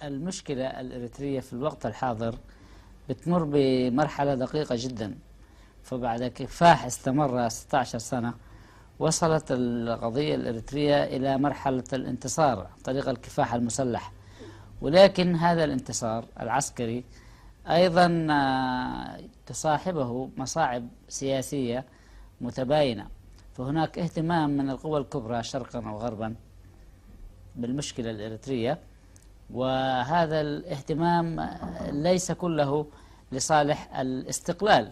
المشكلة الإريترية في الوقت الحاضر بتمر بمرحلة دقيقة جدا. فبعد كفاح استمر 16 سنة وصلت القضية الإريترية إلى مرحلة الانتصار عن طريق الكفاح المسلح، ولكن هذا الانتصار العسكري أيضا تصاحبه مصاعب سياسية متباينة. فهناك اهتمام من القوى الكبرى شرقا وغربا بالمشكلة الإريترية، وهذا الاهتمام ليس كله لصالح الاستقلال.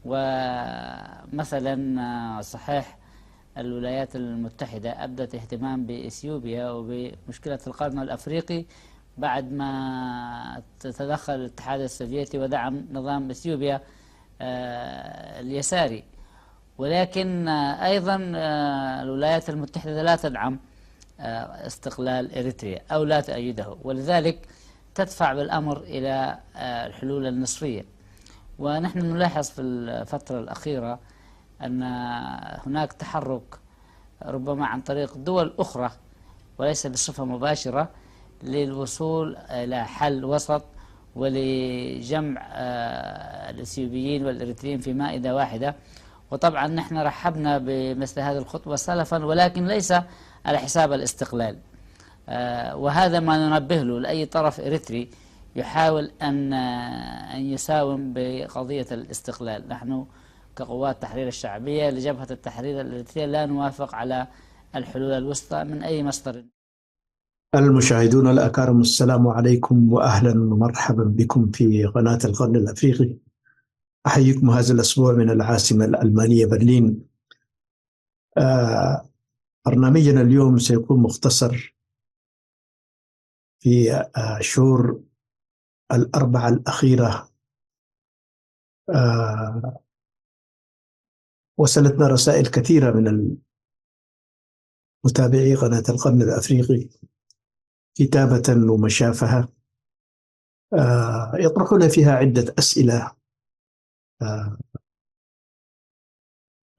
ومثلا صحيح الولايات المتحدة أبدت اهتمام بإثيوبيا وبمشكلة القرن الأفريقي بعد ما تدخل الاتحاد السوفيتي ودعم نظام إثيوبيا اليساري، ولكن أيضا الولايات المتحدة لا تدعم استقلال إريتريا أو لا تؤيده، ولذلك تدفع بالأمر إلى الحلول النصفية. ونحن نلاحظ في الفترة الأخيرة أن هناك تحرك ربما عن طريق دول أخرى وليس بصفة مباشرة للوصول إلى حل وسط ولجمع الإثيوبيين والإريتريين في مائدة واحدة. وطبعا نحن رحبنا بمثل هذه الخطوة سلفا، ولكن ليس على حساب الاستقلال. وهذا ما ننبه له لأي طرف إريتري يحاول أن يساوم بقضية الاستقلال. نحن كقوات تحرير الشعبية لجبهة التحرير الإريترية لا نوافق على الحلول الوسطى من أي مصدر. المشاهدون الأكارم، السلام عليكم وأهلا ومرحبا بكم في قناة القرن الأفريقي. أحييكم هذا الأسبوع من العاصمة الألمانية برلين. برنامجنا اليوم سيكون مختصر في شهور الأربعة الأخيرة. وصلتنا رسائل كثيرة من متابعي قناة القرن الأفريقي كتابة ومشافهة، يطرحون فيها عدة أسئلة.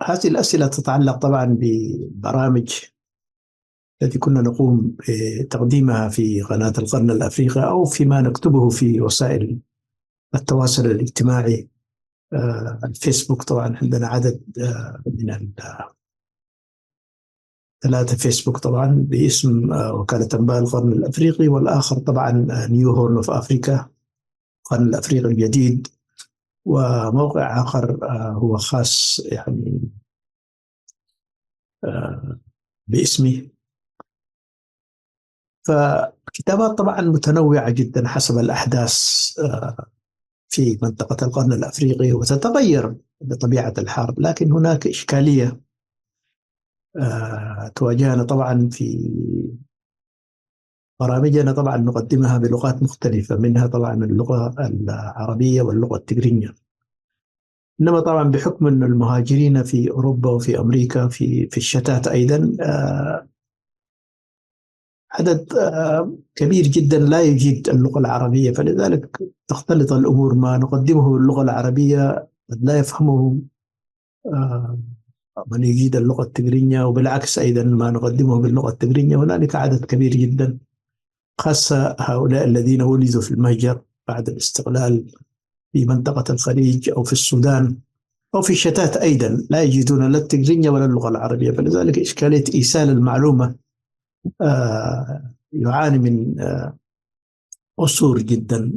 هذه الأسئلة تتعلق طبعا ببرامج التي كنا نقوم بتقديمها في قناة القرن الأفريقي أو فيما نكتبه في وسائل التواصل الاجتماعي. الفيسبوك طبعا عندنا عدد من 3 فيسبوك طبعا باسم وكالة أنباء القرن الأفريقي، والآخر طبعا نيو هورن اوف أفريكا القرن الأفريقي الجديد، وموقع آخر هو خاص يعني باسمي. فكتابات طبعا متنوعة جدا حسب الأحداث في منطقة القرن الأفريقي، وتتغير بطبيعة الحرب، لكن هناك إشكالية تواجهنا طبعا في برامجنا. طبعا نقدمها بلغات مختلفة، منها طبعا اللغة العربية واللغة التجرينية. إنما طبعا بحكم أن المهاجرين في أوروبا وفي أمريكا في الشتات أيضا عدد كبير جدا لا يجيد اللغة العربية، فلذلك تختلط الأمور. ما نقدمه باللغة العربية قد لا يفهمه من يجيد اللغة التجرينية، وبالعكس أيضا ما نقدمه باللغة التجرينية هنالك عدد كبير جدا، خاصة هؤلاء الذين ولدوا في المهجر بعد الاستقلال في منطقة الخليج أو في السودان أو في الشتات أيضا لا يجيدون لا التجرينية ولا اللغة العربية. فلذلك إشكالية إيصال المعلومة يعاني من قصور جدا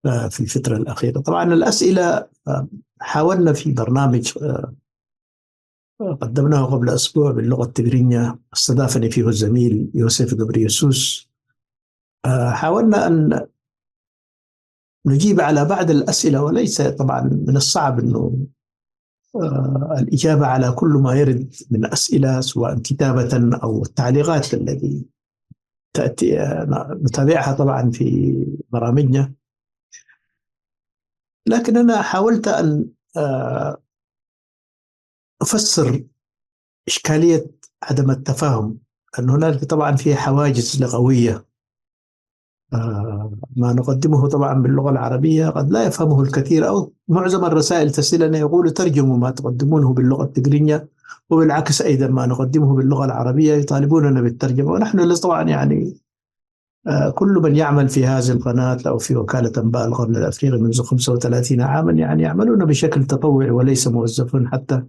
في الفترة الأخيرة. طبعا الأسئلة حاولنا في برنامج قدمناه قبل أسبوع باللغة التجرينية، استضافني فيه الزميل يوسف جبريسوس. حاولنا أن نجيب على بعض الأسئلة، وليس طبعا من الصعب أنه الإجابة على كل ما يرد من أسئلة سواء كتابة أو التعليقات التي تأتي نتابعها طبعا في برامجنا. لكن أنا حاولت أن أفسر إشكالية عدم التفاهم، أن هناك طبعا في حواجز لغوية. ما نقدمه طبعا باللغة العربية قد لا يفهمه الكثير، أو معظم الرسائل تصلنا يقول ترجموا ما تقدمونه باللغة التجرينية، وبالعكس أيضا ما نقدمه باللغة العربية يطالبوننا بالترجمة. ونحن طبعا يعني كل من يعمل في هذه القناة أو في وكالة أنباء القرن الأفريقي منذ 35 عاما يعني يعملون بشكل تطوعي وليس موظفون حتى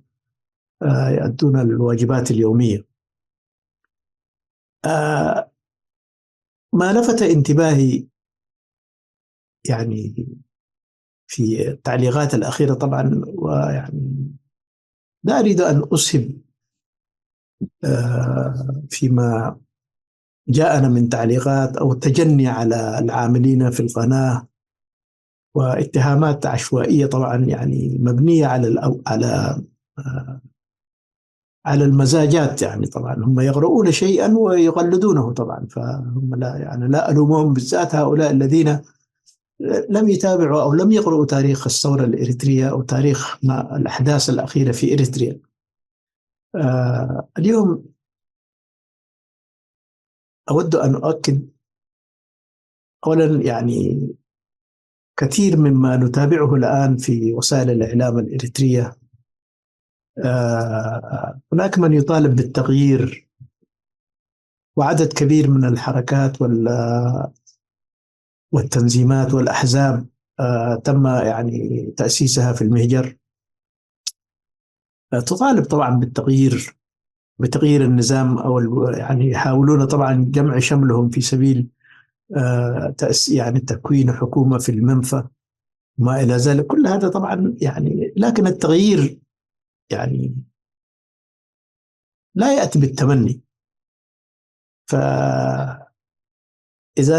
يؤدون الواجبات اليومية. ما لفت انتباهي يعني في التعليقات الأخيرة طبعا، ويعني لا أريد أن أسهب فيما جاءنا من تعليقات أو التجني على العاملين في القناة واتهامات عشوائية طبعا يعني مبنية على المزاجات. يعني طبعا هم يقرؤون شيئا ويقلدونه طبعا، فهم لا يعني لا ألومهم، بالذات هؤلاء الذين لم يتابعوا أو لم يقرؤوا تاريخ الثورة الإريترية أو تاريخ ما الأحداث الأخيرة في إريتريا. اليوم أود أن أؤكد أولا يعني كثير مما نتابعه الآن في وسائل الإعلام الإريترية هناك من يطالب بالتغيير، وعدد كبير من الحركات والتنظيمات والأحزاب تم يعني تأسيسها في المهجر تطالب طبعا بتغيير النظام، أو يعني يحاولون طبعا جمع شملهم في سبيل يعني تكوين حكومة في المنفى وما إلى ذلك. كل هذا طبعا يعني، لكن التغيير يعني لا يأتي بالتمني. فإذا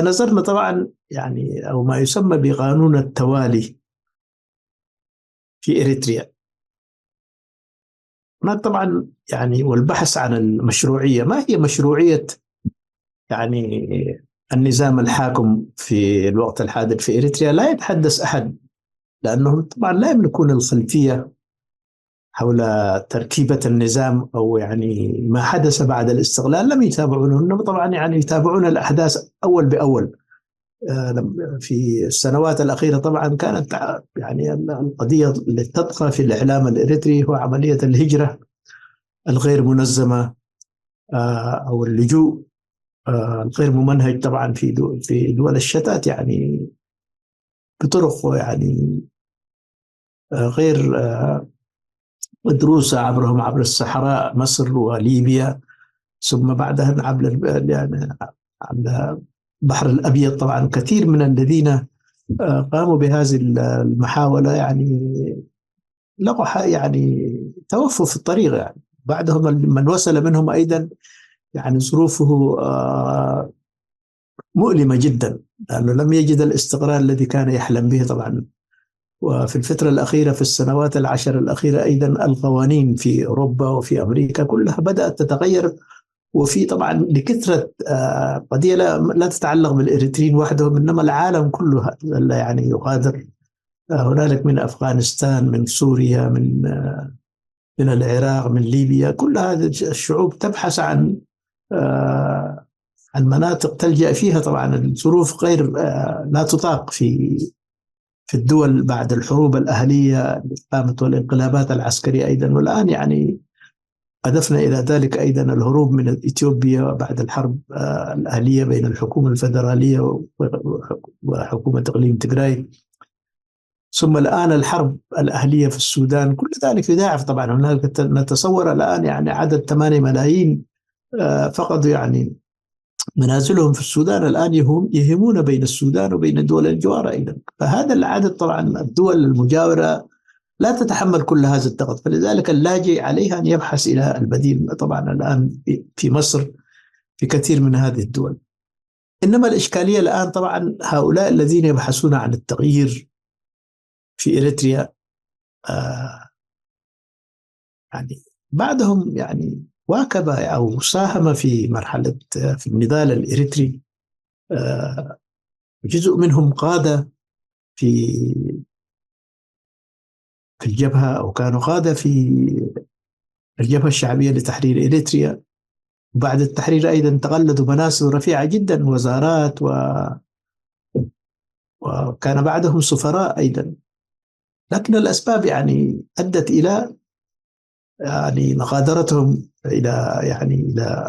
نظرنا طبعا يعني أو ما يسمى بقانون التوالي في إريتريا، هناك طبعا يعني والبحث عن المشروعية، ما هي مشروعية يعني النظام الحاكم في الوقت الحاضر في إريتريا؟ لا يتحدث أحد، لأنهم طبعا لا يملكون الخلفية حول تركيبة النظام أو يعني ما حدث بعد الاستقلال، لم يتابعونه. إنما طبعا يعني يتابعون الأحداث أول بأول. في السنوات الأخيرة طبعا كانت يعني القضية التي تبقى في الإعلام الإريتري هو عملية الهجرة الغير منظمة أو اللجوء الغير ممنهج طبعا في دول الشتات، يعني بطرق يعني غير مدروسة، عبر الصحراء مصر وليبيا، ثم بعدها يعني عبر البحر الأبيض. طبعا كثير من الذين قاموا بهذه المحاولة يعني لقوا يعني توفوا في الطريق. يعني بعدهم من وصل منهم أيضا يعني ظروفه مؤلمة جدا، لأنه لم يجد الاستقرار الذي كان يحلم به طبعا. وفي الفترة الأخيرة في السنوات العشر الأخيرة أيضا القوانين في أوروبا وفي أمريكا كلها بدأت تتغير، وفي طبعا لكثرة قضية لا تتعلق بالإريتريين وحدهم، إنما العالم كله يعني يغادر. هنالك من أفغانستان، من سوريا، من العراق، من ليبيا، كل هذه الشعوب تبحث عن مناطق تلجأ فيها. طبعا الظروف غير لا تطاق في الدول بعد الحروب الأهلية اللي قامت والانقلابات العسكرية أيضا. والآن يعني أضفنا إلى ذلك أيضا الهروب من إثيوبيا بعد الحرب الأهلية بين الحكومة الفيدرالية وحكومة إقليم تيغراي، ثم الآن الحرب الأهلية في السودان. كل ذلك يضاعف طبعا. هناك نتصور الآن يعني عدد 8 ملايين فقدوا يعني منازلهم في السودان الآن، يهمون بين السودان وبين الدول الجوار أيضا. فهذا العدد طبعا الدول المجاورة لا تتحمل كل هذا الضغط، فلذلك اللاجئ عليها أن يبحث إلى البديل. طبعا الآن في مصر، في كثير من هذه الدول. إنما الإشكالية الآن طبعا هؤلاء الذين يبحثون عن التغيير في إريتريا يعني بعضهم يعني واكب أو ساهم في مرحلة في النضال الإريتري. جزء منهم قادة في الجبهة، أو كانوا قادة في الجبهة الشعبية لتحرير إريتريا. وبعد التحرير أيضا تقلدوا مناصب رفيعة جدا، وزارات وكان بعدهم سفراء أيضا. لكن الأسباب يعني أدت إلى يعني مغادرتهم إلى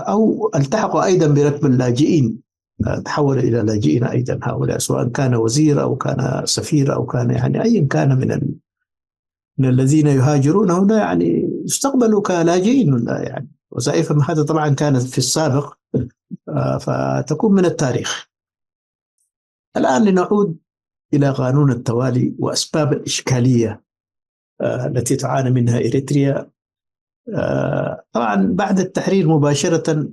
أو التحقوا أيضا بركب اللاجئين تحول إلى لاجئين أيضا هؤلاء، سواء كان وزير أو كان سفير أو كان يعني أي كان من الذين يهاجرون هنا، يعني يستقبلوا كلاجئين يعني وظائفهم. هذا طبعا كانت في السابق، فتكون من التاريخ. الآن لنعود إلى قانون التوالي وأسباب الإشكالية التي تعاني منها إريتريا. طبعا بعد التحرير مباشرة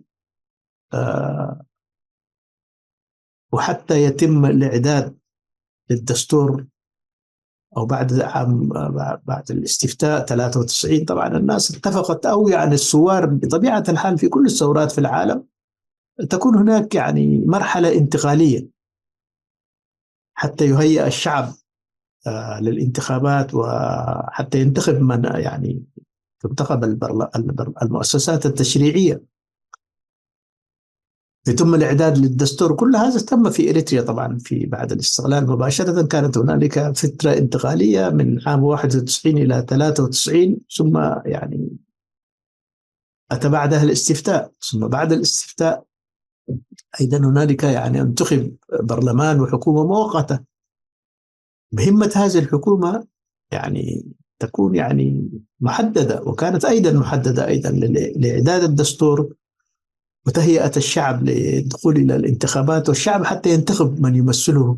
وحتى يتم الإعداد للدستور، أو بعد الاستفتاء 93، طبعا الناس اتفقت، أو يعني الثوار بطبيعة الحال في كل الثورات في العالم تكون هناك يعني مرحلة انتقالية حتى يهيئ الشعب للانتخابات، وحتى ينتخب من يعني تنتخب المؤسسات التشريعية، ثم الإعداد للدستور. كل هذا تم في إريتريا طبعا في بعد الاستقلال مباشرة. كانت هنالك فترة انتقالية من عام 91 إلى 93، ثم يعني أتى بعدها الاستفتاء، ثم بعد الاستفتاء أيضا هنالك يعني انتخب برلمان وحكومة مؤقتة. مهمة هذه الحكومة يعني تكون يعني محددة، وكانت أيضا محددة أيضا لإعداد الدستور وتهيئة الشعب للدخول إلى الانتخابات، والشعب حتى ينتخب من يمثله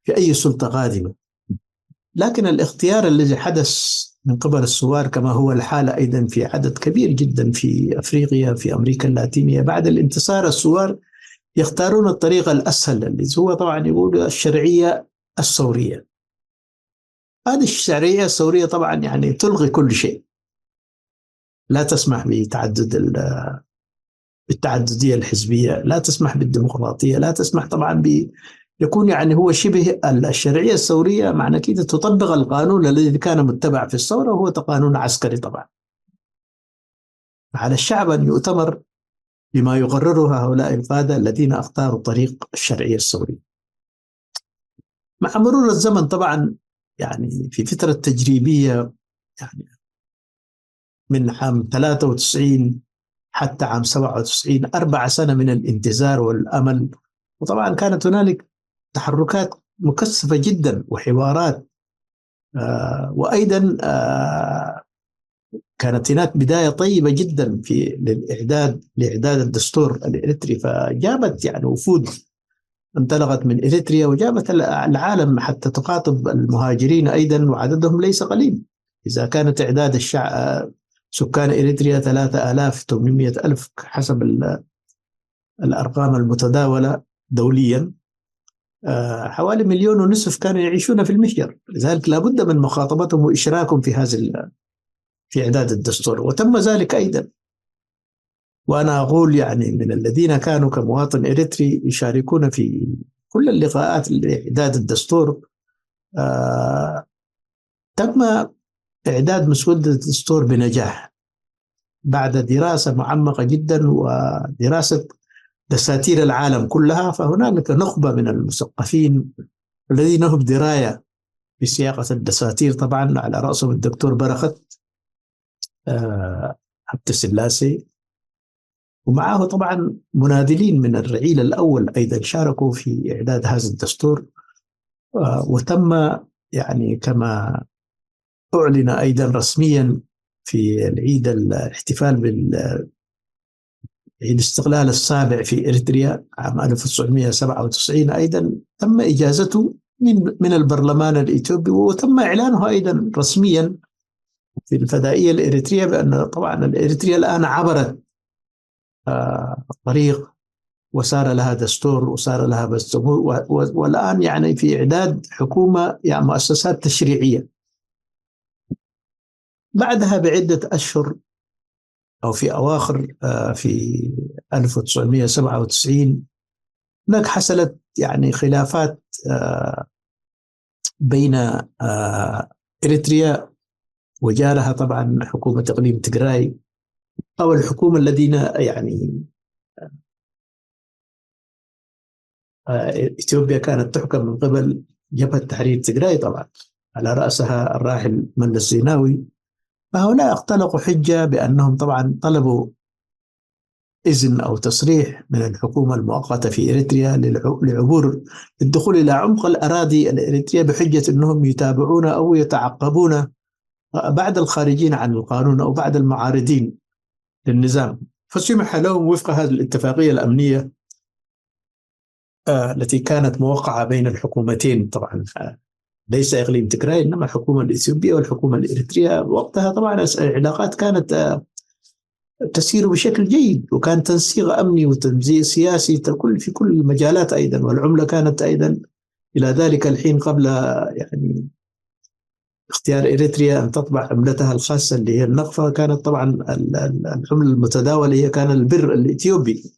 في أي سلطة قادمة. لكن الاختيار الذي حدث من قبل الثوار، كما هو الحال أيضا في عدد كبير جدا في أفريقيا، في أمريكا اللاتينية، بعد الانتصار الثوار يختارون الطريقة الأسهل، اللي هو طبعا يقول الشرعية الثورية. هذه الشرعية الثورية طبعا يعني تلغي كل شيء، لا تسمح بالتعددية الحزبية، لا تسمح بالديمقراطية، لا تسمح طبعا يكون يعني هو شبه الشرعية الثورية معنى كده تطبق القانون الذي كان متبع في الثورة، وهو قانون عسكري طبعا. على الشعب أن يؤتمر بما يقرره هؤلاء القادة الذين اختاروا طريق الشرعية الثورية. مع مرور الزمن طبعا يعني في فترة تجريبية، يعني من عام 93 حتى عام 97، 4 سنة من الانتظار والأمل. وطبعا كانت هنالك تحركات مكثفة جدا وحوارات، وأيضا كانت هناك بداية طيبة جدا لإعداد الدستور الإريتري، فجابت يعني وفود انطلقت من إريتريا وجابت العالم حتى تخاطب المهاجرين أيضا، وعددهم ليس قليل. إذا كانت إعداد سكان إريتريا 3,800 ألف حسب الأرقام المتداولة دوليا، حوالي 1,500,000 كانوا يعيشون في المهجر. لذلك لابد من مخاطبتهم وإشراكهم في إعداد الدستور، وتم ذلك أيضا. وأنا أقول يعني من الذين كانوا كمواطن إريتري يشاركون في كل اللقاءات لإعداد الدستور، تم إعداد مسودة الدستور بنجاح بعد دراسة معمقة جدا ودراسة دساتير العالم كلها. فهنالك نخبة من المثقفين الذين هم دراية بسياقة الدساتير، طبعا على رأسهم الدكتور برخت عبد السلاسي، ومعه طبعا مناذلين من الرعيل الأول أيضا شاركوا في إعداد هذا الدستور. وتم يعني كما أعلن أيضا رسميا في العيد الاحتفال بالعيد الاستقلال السابع في إريتريا عام 1997، أيضا تم إجازته من البرلمان الإثيوبي، وتم إعلانه أيضا رسميا في الفدائية الإريترية بأن طبعا الإريتريا الآن عبرت الطريق وصار لها دستور وصار لها جمهور، والآن يعني في إعداد حكومة يعني مؤسسات تشريعية. بعدها بعدة أشهر أو في أواخر في 1997 هناك حصلت يعني خلافات بين إريتريا وجارها طبعا حكومة إقليم تيغراي، أو الحكومة الذين يعني إثيوبيا كانت تحكم من قبل جبهة تحرير تيغراي طبعا على رأسها الراحل ملس زيناوي. فهؤلاء اختلقوا حجة بأنهم طبعا طلبوا إذن أو تصريح من الحكومة المؤقتة في إريتريا لعبور الدخول إلى عمق الأراضي الإريترية بحجة أنهم يتابعون أو يتعقبون بعد الخارجين عن القانون أو بعد المعارضين للنظام. فسمح لهم وفق هذه الاتفاقية الأمنية التي كانت موقعة بين الحكومتين، طبعا ليس إقليم تيغراي إنما الحكومة الإثيوبية والحكومة الإريترية. وقتها طبعا العلاقات كانت تسير بشكل جيد، وكان تنسيق أمني وتنسيق سياسي في كل المجالات أيضا. والعملة كانت أيضا إلى ذلك الحين قبل يعني اختيار إريتريا أن تطبع عملتها الخاصة اللي هي النقفة، كانت طبعا العملة المتداولة هي كان البر الإثيوبي.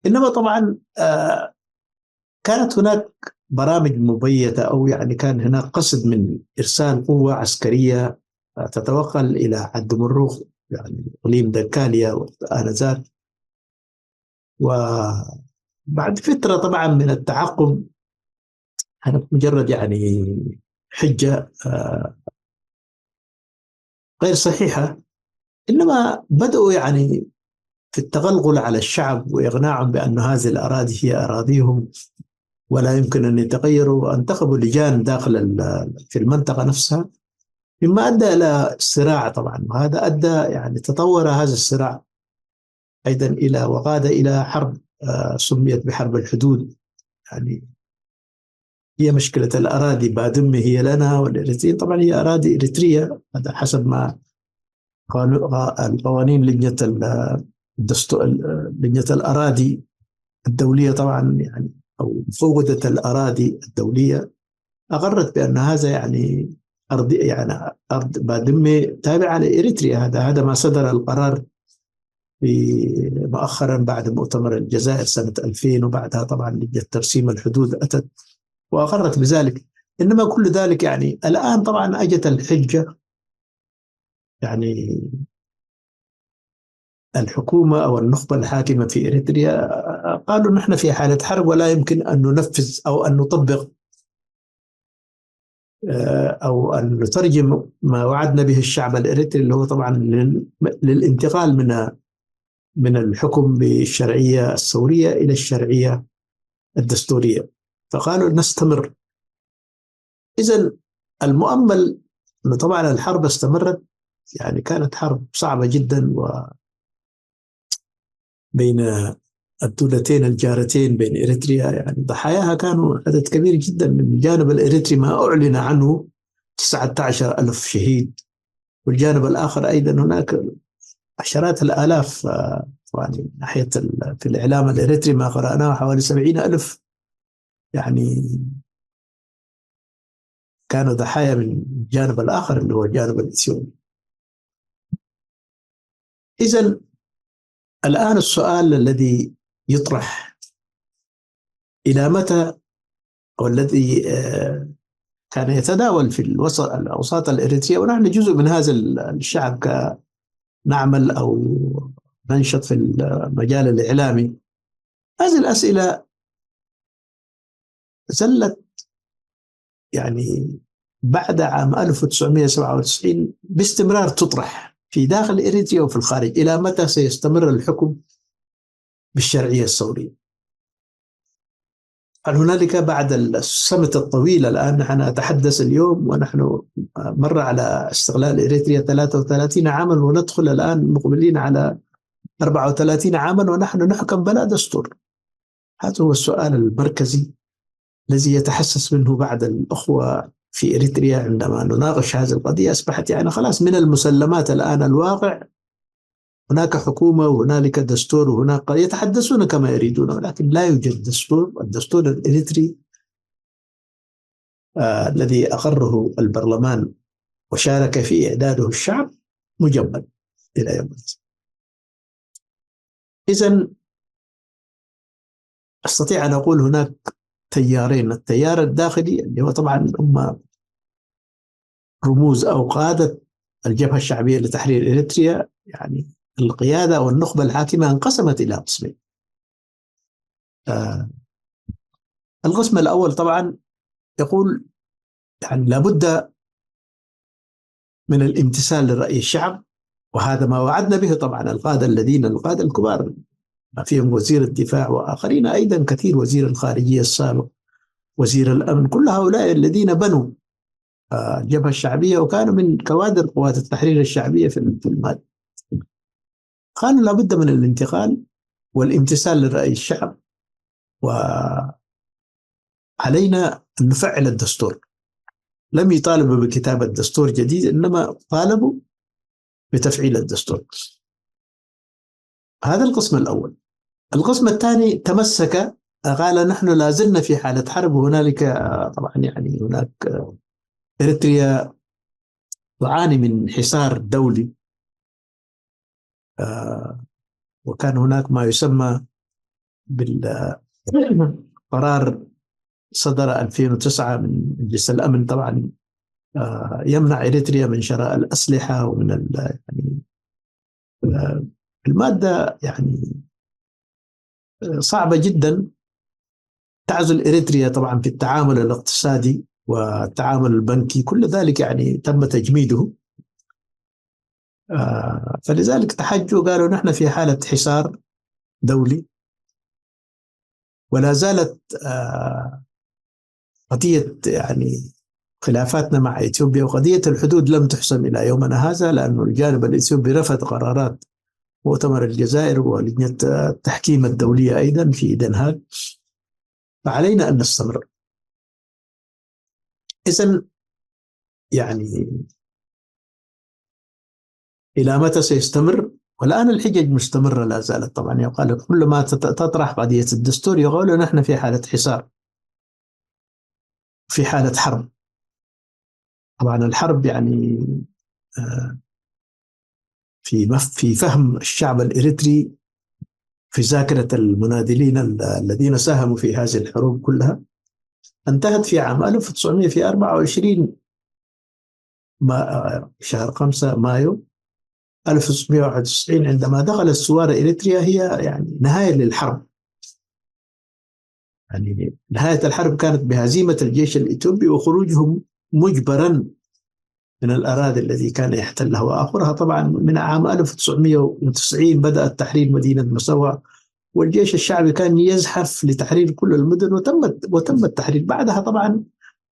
إنما طبعا كانت هناك برامج مبيتة، أو يعني كان هناك قصد من إرسال قوة عسكرية تتوغل إلى حد مروخ يعني إقليم دكاليا وآنذاك. وبعد فترة طبعا من التعقب كانت مجرد يعني حجة غير صحيحة، إنما بدأوا يعني في التغلغل على الشعب وإقناعهم بأن هذه الأراضي هي أراضيهم ولا يمكن أن يتغيروا، وانتخبوا لجان داخل في المنطقة نفسها، مما أدى إلى صراع طبعا. وهذا أدى يعني تطور هذا الصراع أيضا إلى وقاد إلى حرب سميت بحرب الحدود. يعني هي مشكلة الأراضي بادمة هي لنا، والإريتريين طبعا هي أراضي إريترية، هذا حسب ما القوانين لجنة الأراضي الدولية طبعا، يعني أو مفوضة الأراضي الدولية أقرت بأن هذا يعني أرض، يعني أرض بادمة تابعة لإريتريا. هذا ما صدر القرار مؤخرا بعد مؤتمر الجزائر سنة 2000، وبعدها طبعا لجنة ترسيم الحدود أتت وأقرت بذلك. إنما كل ذلك يعني الآن طبعا أجت الحجة، يعني الحكومة أو النخبة الحاكمة في إريتريا قالوا نحن في حالة حرب ولا يمكن أن ننفذ أو أن نطبق أو أن نترجم ما وعدنا به الشعب الإريتري، اللي هو طبعا للانتقال من الحكم بالشرعية الثورية إلى الشرعية الدستورية. فقالوا نستمر. إذن المؤمل أنه طبعا الحرب استمرت، يعني كانت حرب صعبة جدا بين الدولتين الجارتين، بين إريتريا يعني ضحاياها كانوا عدد كبير جدا. من الجانب الإريتري ما أعلن عنه 19,000 شهيد، والجانب الآخر أيضا هناك عشرات الآلاف. يعني ناحية في الإعلام الإريتري ما قرأناه حوالي 70,000 يعني كانوا ضحايا من الجانب الآخر اللي هو الجانب الإثيوبي. إذن الآن السؤال الذي يطرح إلى متى، أو الذي كان يتداول في الأوساط الإريترية، ونحن جزء من هذا الشعب كنعمل أو ننشط في المجال الإعلامي، هذه الأسئلة زلت يعني بعد عام 1997 باستمرار تطرح في داخل إريتريا وفي الخارج. إلى متى سيستمر الحكم بالشرعية الثورية؟ هل هنالك بعد الصمت الطويل، الآن نحن نتحدث اليوم ونحن مر على استقلال إريتريا 33 عاما، وندخل الآن مقبلين على 34 عاما ونحن نحكم بلا دستور. هذا هو السؤال المركزي الذي يتحسس منه بعض الأخوة في إريتريا عندما نناقش هذه القضية. أصبحت يعني خلاص من المسلمات الآن الواقع، هناك حكومة وهنالك دستور وهناك يتحدثون كما يريدون، ولكن لا يوجد دستور. الدستور الإريتري الذي أقره البرلمان وشارك في إعداده الشعب مجمد إلى يوم الدين. إذن أستطيع أن أقول هناك تيارين: التيار الداخلي اللي هو طبعا هم رموز أو قادة الجبهة الشعبية لتحرير إريتريا، يعني القيادة والنخبة الحاكمة انقسمت إلى قسمين. القسم الأول طبعا يقول يعني لابد من الامتثال لرأي الشعب، وهذا ما وعدنا به طبعا القادة الكبار، فيهم وزير الدفاع وآخرين أيضا كثير، وزير الخارجية السابق، وزير الأمن، كل هؤلاء الذين بنوا الجبهة الشعبية وكانوا من كوادر قوات التحرير الشعبية في المال. قالوا لابد من الانتقال والامتثال لرأي الشعب، وعلينا أن نفعل الدستور. لم يطالبوا بكتابة دستور جديد، إنما طالبوا بتفعيل الدستور. هذا القسم الأول. القسم الثاني تمسك، قال نحن لازلنا في حالة حرب، وهنالك طبعا يعني هناك إريتريا تعاني من حصار دولي، وكان هناك ما يسمى بالقرار صدر 2009 من مجلس الأمن طبعا، يمنع إريتريا من شراء الأسلحة ومن يعني المادة يعني صعبة جدا تعزل إريتريا طبعا في التعامل الاقتصادي والتعامل البنكي، كل ذلك يعني تم تجميده. فلذلك تحجوا قالوا نحن في حالة حصار دولي، ولا زالت قضية يعني خلافاتنا مع إثيوبيا وقضية الحدود لم تحسم إلى يومنا هذا، لأن الجانب الإثيوبي رفض قرارات مؤتمر الجزائر ولجنة التحكيم الدولية أيضا في دنهاغ. فعلينا أن نستمر. إذن يعني إلى متى سيستمر؟ والآن الحجج مستمرة لا زالت طبعا. يقال كل ما تطرح قضية الدستور يقولوا نحن في حالة حصار، في حالة حرب. طبعا الحرب يعني في فهم الشعب الإريتري، في ذاكرة المناضلين الذين ساهموا في هذه الحروب كلها، انتهت في عام 1924 شهر 5 مايو 1991 عندما دخلت ثوار إريتريا. هي يعني نهاية للحرب، يعني نهاية الحرب كانت بهزيمة الجيش الإثيوبي وخروجهم مجبرا من الأراضي التي كان يحتلها. وآخرها طبعا من عام 1990 بدأت تحرير مدينة مسوى، والجيش الشعبي كان يزحف لتحرير كل المدن، وتم التحرير. بعدها طبعا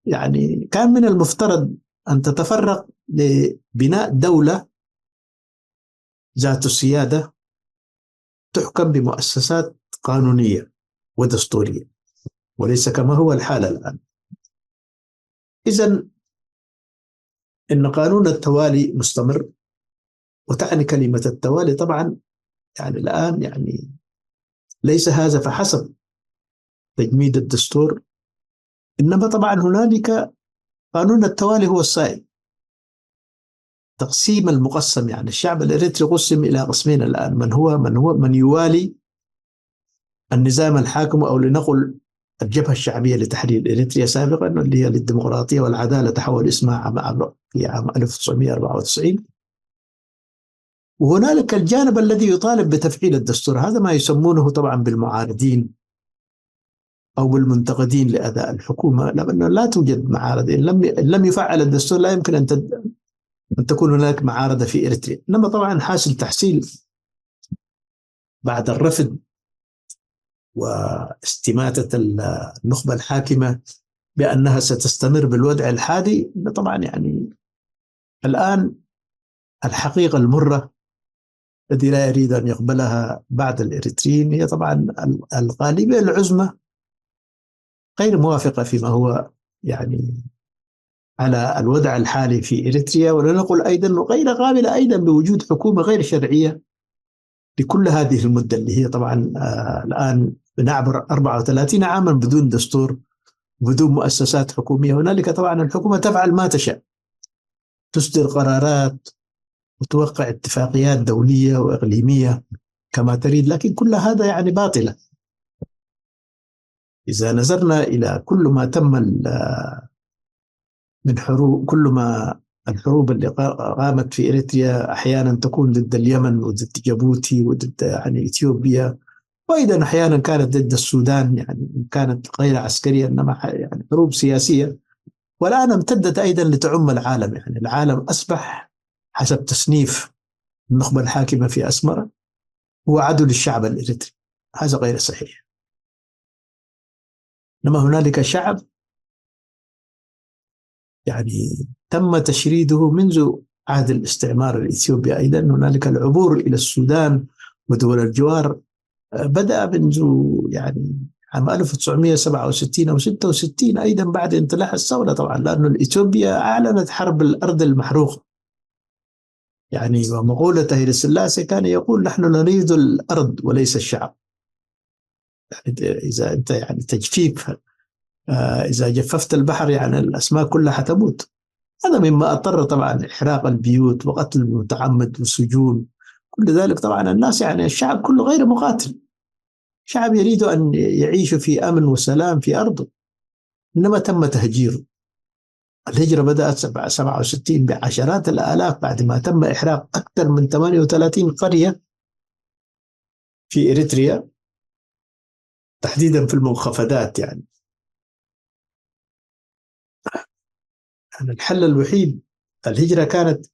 يعني كان من المفترض أن تتفرق لبناء دولة ذات السيادة تحكم بمؤسسات قانونية ودستورية، وليس كما هو الحال الآن. إذن إن قانون التوالي مستمر، وتعني كلمة التوالي طبعا يعني الآن يعني ليس هذا فحسب تجميد الدستور، إنما طبعا هنالك قانون التوالي هو السائد. تقسيم المقسم، يعني الشعب الإريتري قسم إلى قسمين الآن، من يوالي النظام الحاكم، أو لنقل الجبهة الشعبية لتحرير إريتريا سابقا اللي هي للديمقراطية والعدالة تحول اسمها في عام 1994. وهنالك الجانب الذي يطالب بتفعيل الدستور، هذا ما يسمونه طبعا بالمعارضين أو بالمنتقدين لأداء الحكومة، لأنه لا توجد معارضة. إن لم يفعل الدستور لا يمكن أن تكون هناك معارضة في إريتريا. إنما طبعا حاصل تحصيل بعد الرفض واستماتة النخبة الحاكمة بأنها ستستمر بالوضع الحالي، طبعا يعني الآن الحقيقة المرة التي لا يريد أن يقبلها بعض الإريتريين هي طبعا الغالبية العظمى غير موافقة فيما هو يعني على الوضع الحالي في إريتريا، ولنقل أيضا غير قابلة أيضا بوجود حكومة غير شرعية لكل هذه المدة اللي هي طبعا الآن بنعبر 34 عاما بدون دستور، بدون مؤسسات حكومية. هنالك طبعا الحكومة تفعل ما تشاء، تصدر قرارات وتوقع اتفاقيات دولية وإقليمية كما تريد، لكن كل هذا يعني باطلة. إذا نظرنا إلى كل ما تم من حروب، كل ما الحروب اللي قامت في إريتريا أحيانا تكون ضد اليمن وضد جيبوتي وضد يعني إثيوبيا، وأيضا أحيانا كانت ضد السودان، يعني كانت غير عسكرية إنما يعني حروب سياسية. والآن امتدت أيضا لتعم العالم، يعني العالم أصبح حسب تصنيف النخبة الحاكمة في أسمرة هو عدو للشعب الإريتري. هذا غير صحيح. إنما هنالك شعب يعني تم تشريده منذ عهد الاستعمار الإثيوبي. أيضا هنالك العبور إلى السودان ودول الجوار بدأ منذ يعني عام 1967 أو 66 أيضا بعد انطلاق الثورة طبعا، لأن إثيوبيا أعلنت حرب الأرض المحروقة. يعني ومقولة هيل سلاسي كان يقول نحن نريد الأرض وليس الشعب. يعني إذا أنت يعني تجفيف، إذا جففت البحر يعني الأسماك كلها حتموت. هذا مما أضطر طبعا إحراق البيوت وقتل المتعمد والسجون. كل ذلك طبعا الناس يعني الشعب كله غير مقاتل، شعب يريد أن يعيش في أمن وسلام في أرضه، إنما تم تهجيره. الهجرة بدأت 67 بعشرات الآلاف بعد ما تم إحراق أكثر من 38 قرية في إريتريا، تحديدا في المنخفضات. يعني الحل الوحيد الهجرة كانت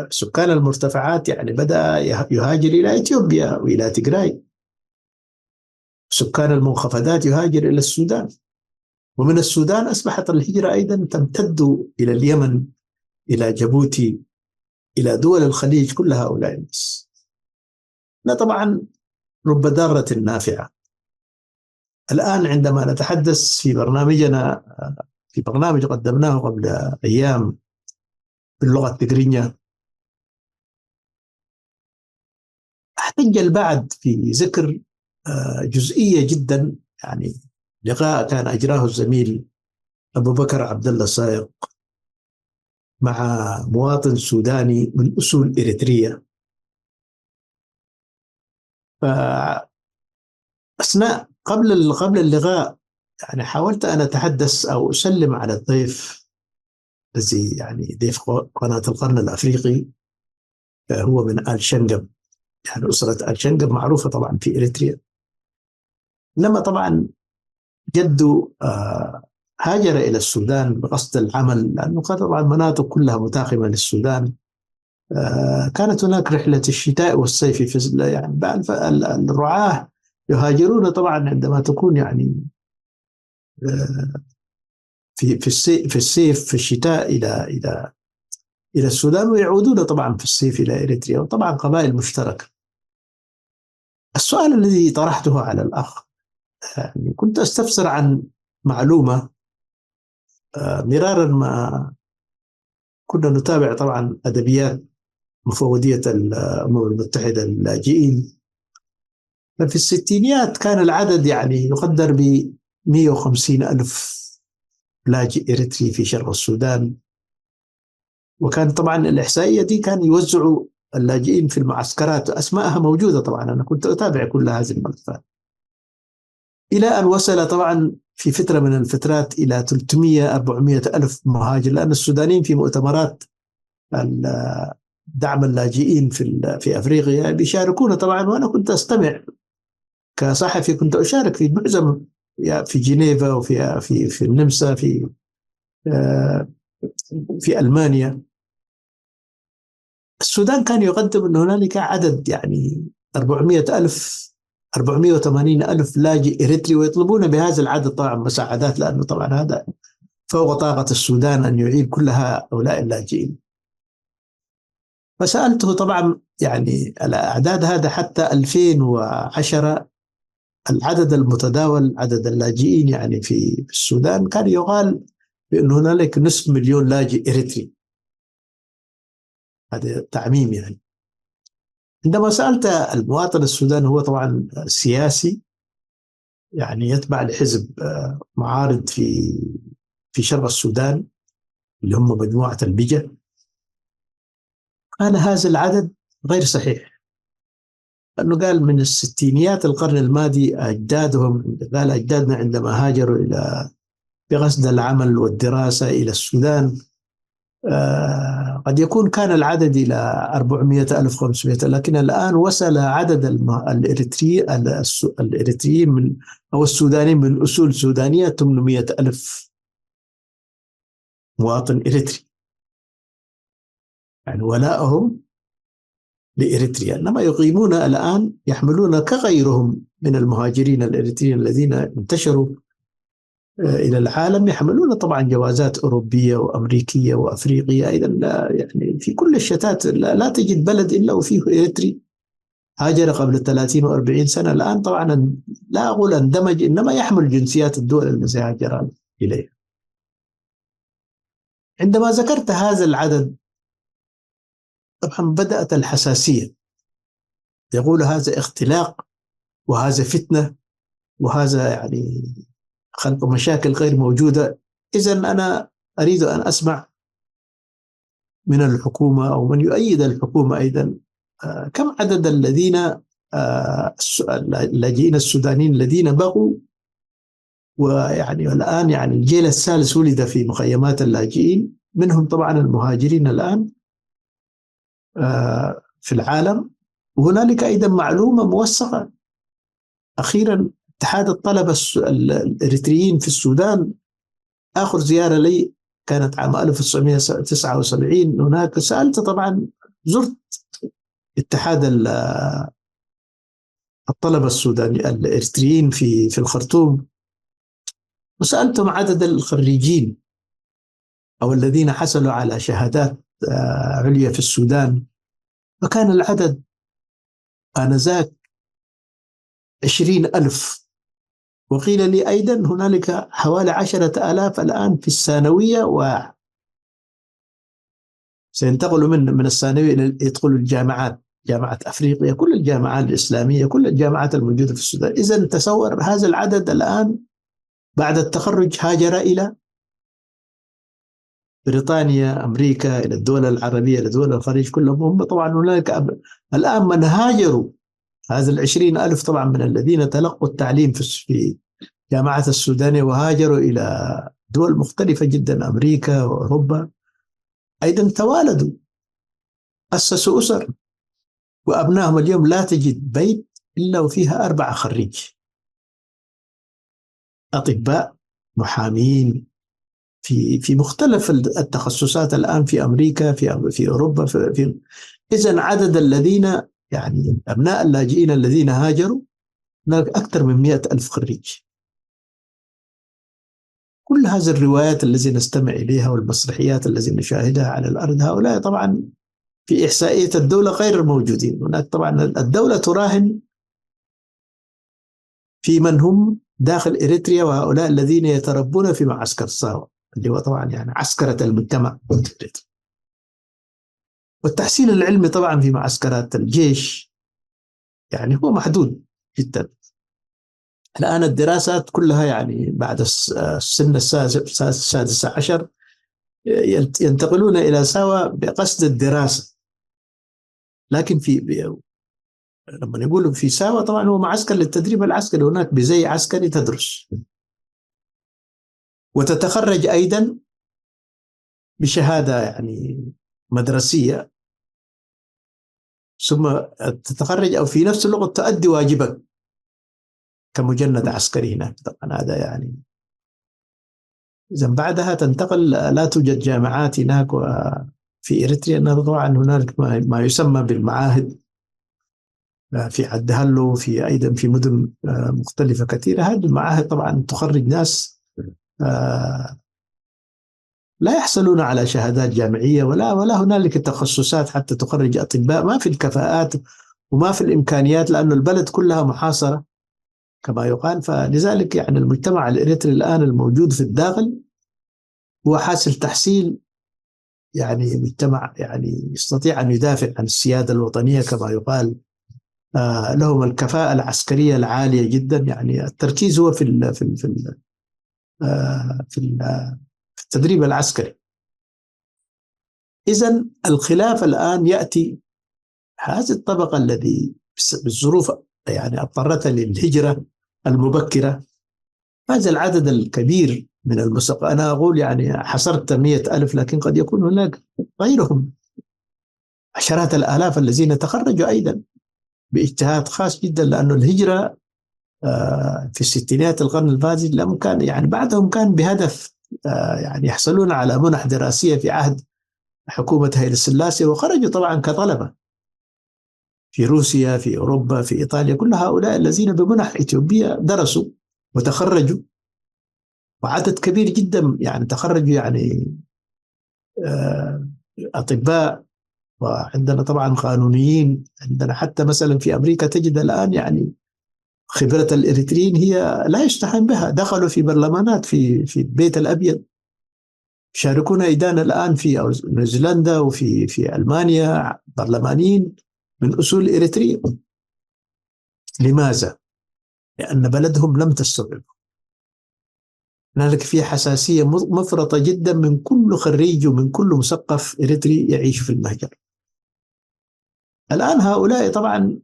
سكان المرتفعات يعني بدأ يهاجر إلى إثيوبيا وإلى تيغراي، سكان المنخفضات يهاجر إلى السودان، ومن السودان أصبحت الهجرة أيضا تمتد إلى اليمن، إلى جيبوتي، إلى دول الخليج. كل هؤلاء الناس لا طبعا رب ضارة نافعة. الآن عندما نتحدث في برنامجنا، في برنامج قدمناه قبل أيام باللغة التجرينية، احتج البعض في ذكر جزئية جدا. يعني لقاء كان أجراه الزميل أبو بكر عبد الله الصايغ مع مواطن سوداني من أصول إريترية. فأثناء قبل اللقاء يعني حاولت أن أتحدث أو أسلم على الضيف الذي يعني ضيف قناة القرن الأفريقي، هو من آل شنقب. يعني أسرة آل شنقب معروفة طبعا في إريتريا. لما طبعا جده هاجر إلى السودان بقصد العمل، لأنه طبعا المناطق كلها متاخمة للسودان. كانت هناك رحلة الشتاء والصيف في يعني الرعاة يهاجرون طبعا عندما تكون يعني في الصيف في الشتاء إلى السودان، ويعودون طبعا في الصيف إلى إريتريا، وطبعا قبائل مشتركة. السؤال الذي طرحته على الأخ، يعني كنت أستفسر عن معلومة مرارا ما كنا نتابع طبعا أدبيات مفوضية الأمم المتحدة اللاجئين. ففي الستينيات كان العدد يعني يقدر ب 150 ألف لاجئ إريتري في شرق السودان. وكان طبعا الإحصائية دي كان يوزعوا اللاجئين في المعسكرات، أسماءها موجودة طبعا، أنا كنت أتابع كل هذه الملفات، إلى أن وصل طبعا في فترة من الفترات إلى 300 400 ألف مهاجر. لأن السودانيين في مؤتمرات دعم اللاجئين في أفريقيا بيشاركون طبعا، وأنا كنت أستمع كصحفي، كنت أشارك في معظم في جنيفا وفي النمسا، في ألمانيا. السودان كان يقدم أن هنالك عدد يعني 400 ألف 480 ألف لاجئ إريتري، ويطلبون بهذا العدد طبعا مساعدات، لأنه طبعا هذا فوق طاقة السودان أن يعين كل هؤلاء اللاجئين. فسألته طبعا يعني الأعداد هذا حتى 2010 العدد المتداول عدد اللاجئين يعني في السودان كان يقال بأن هنالك نصف مليون لاجئ إريتري. هذا تعميم يعني. عندما سألت المواطن السوداني، هو طبعا سياسي يعني يتبع لحزب معارض في شرق السودان اللي هم مجموعة البجة، قال هذا العدد غير صحيح. لأنه قال من الستينيات القرن الماضي أجدادهم، قال أجدادنا عندما هاجروا بقصد العمل والدراسة إلى السودان قد يكون كان العدد إلى 400 ألف 500، لكن الآن وصل عدد الإريتريين أو السودانيين من أصول سودانية 800 ألف مواطن إريتري. يعني ولائهم لإريتريا، إنما يقيمون الآن يحملون كغيرهم من المهاجرين الإريتريين الذين انتشروا إلى العالم، يحملون طبعا جوازات أوروبية وأمريكية وأفريقية أيضا. يعني في كل الشتات لا تجد بلد إلا وفيه إريتري هاجر قبل 30 و40 سنة. الآن طبعا لا أقول اندمج، إنما يحمل جنسيات الدول التي هاجر إليها. عندما ذكرت هذا العدد طبعا بدأت الحساسية، يقول هذا اختلاق وهذا فتنة وهذا يعني خلق مشاكل غير موجودة. إذن أنا أريد أن أسمع من الحكومة أو من يؤيد الحكومة أيضا كم عدد الذين اللاجئين السودانيين الذين بقوا، ويعني الآن يعني الجيل الثالث ولد في مخيمات اللاجئين، منهم طبعا المهاجرين الآن في العالم. وهنالك أيضا معلومة موثقة أخيرا، اتحاد الطلبة الإريتريين في السودان، آخر زيارة لي كانت عام 1979 هناك. سألت طبعا، زرت اتحاد الطلبة السوداني الإريتريين في الخرطوم، وسألتهم عدد الخريجين أو الذين حصلوا على شهادات عليا في السودان، فكان العدد آنذاك 20,000. وقيل لي أيضا هنالك حوالي 10,000 الآن في الثانوية، وسينتقلوا من الثانوية إلى يدخلوا الجامعات، جامعة أفريقيا، كل الجامعات الإسلامية، كل الجامعات الموجودة في السودان. إذن تصور هذا العدد الآن بعد التخرج هاجر إلى بريطانيا، أمريكا، إلى الدول العربية، إلى دول الخليج كلهم. هم طبعا هناك الآن من هاجروا، هذا 20,000 طبعا من الذين تلقوا التعليم في جامعة السودانية وهاجروا إلى دول مختلفة جدا، أمريكا وأوروبا، أيضا توالدوا، أسسوا أسر، وأبنائهم اليوم لا تجد بيت إلا وفيها 4 خريج، أطباء، محامين، في مختلف التخصصات الآن في أمريكا، في أوروبا، إذن عدد الذين يعني أبناء اللاجئين الذين هاجروا هناك أكثر من 100,000 خريج. كل هذه الروايات التي نستمع إليها والمسرحيات التي نشاهدها على الأرض، هؤلاء طبعا في إحصائية الدولة غير موجودين. هناك طبعا الدولة تراهن في من هم داخل إريتريا، وهؤلاء الذين يتربون في معسكر ساوا اللي هو طبعا يعني عسكرة المجتمع. والتحصيل العلمي طبعا في معسكرات الجيش يعني هو محدود جدا. الآن الدراسات كلها يعني بعد السن السادس عشر ينتقلون إلى ساوا بقصد الدراسة، لكن لما يقولوا في ساوا طبعا هو معسكر للتدريب العسكري، هناك بزي عسكري تدرس وتتخرج أيضا بشهادة يعني مدرسية، ثم تتخرج أو في نفس الوقت تؤدي واجبك كمجند عسكري هناك. طبعا هذا يعني إذا بعدها تنتقل، لا توجد جامعات هناك. وفي إريتريا طبعا هنالك ما يسمى بالمعاهد في عدهلو، في أيضا في مدن مختلفة كثيرة. هذه المعاهد طبعا تخرج ناس لا يحصلون على شهادات جامعية، ولا هنالك تخصصات حتى تخرج أطباء. ما في الكفاءات وما في الإمكانيات، لأن البلد كلها محاصرة كما يقال. فلذلك يعني المجتمع الإريتري الآن الموجود في الداخل هو حاصل تحصيل، يعني مجتمع يعني يستطيع أن يدافع عن السيادة الوطنية كما يقال. لهم الكفاءة العسكرية العالية جدا، يعني التركيز هو في التدريب العسكري. إذن الخلاف الآن يأتي هذه الطبقة الذي بالظروف يعني اضطرتها للهجرة المبكرة، هذا العدد الكبير من المستقبل. أنا أقول يعني حصرت 100,000، لكن قد يكون هناك غيرهم عشرات الآلاف الذين تخرجوا أيضا باجتهاد خاص جدا، لأن الهجرة في الستينات القرن الماضي لم كان يعني بعدهم كان بهدف يعني يحصلون على منح دراسية في عهد حكومة هيل السلاسي، وخرجوا طبعا كطلبة. في روسيا، في أوروبا، في إيطاليا، كل هؤلاء الذين بمنح إثيوبية درسوا وتخرجوا، وعدد كبير جدا يعني تخرجوا، يعني آه، أطباء، وعندنا طبعا قانونيين. عندنا حتى مثلا في أمريكا تجد الآن يعني خبرة الإريتريين هي لا يستهان بها، دخلوا في برلمانات في البيت الأبيض، يشاركون إدانة الآن في نيوزيلندا وفي ألمانيا، برلمانيين من أصول إريترية. لماذا؟ لأن بلدهم لم تستوعب. هنالك في حساسية مفرطة جدا من كل خريج ومن كل مثقف إريتري يعيش في المهجر. الآن هؤلاء طبعا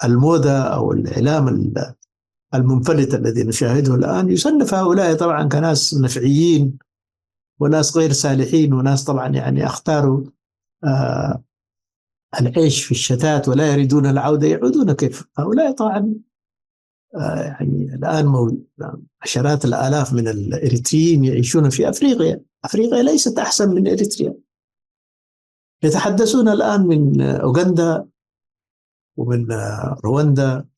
الموضة أو الإعلام المنفلت الذي نشاهده الآن يصنف هؤلاء طبعا كناس نفعيين وناس غير صالحين، وناس طبعا يعني اختاروا آه العيش في الشتات ولا يريدون العودة. يعودون كيف؟ هؤلاء طبعا يعني الآن عشرات الآلاف من الإريتريين يعيشون في أفريقيا. أفريقيا ليست أحسن من إريتريا. يتحدثون الآن من أوغندا ومن رواندا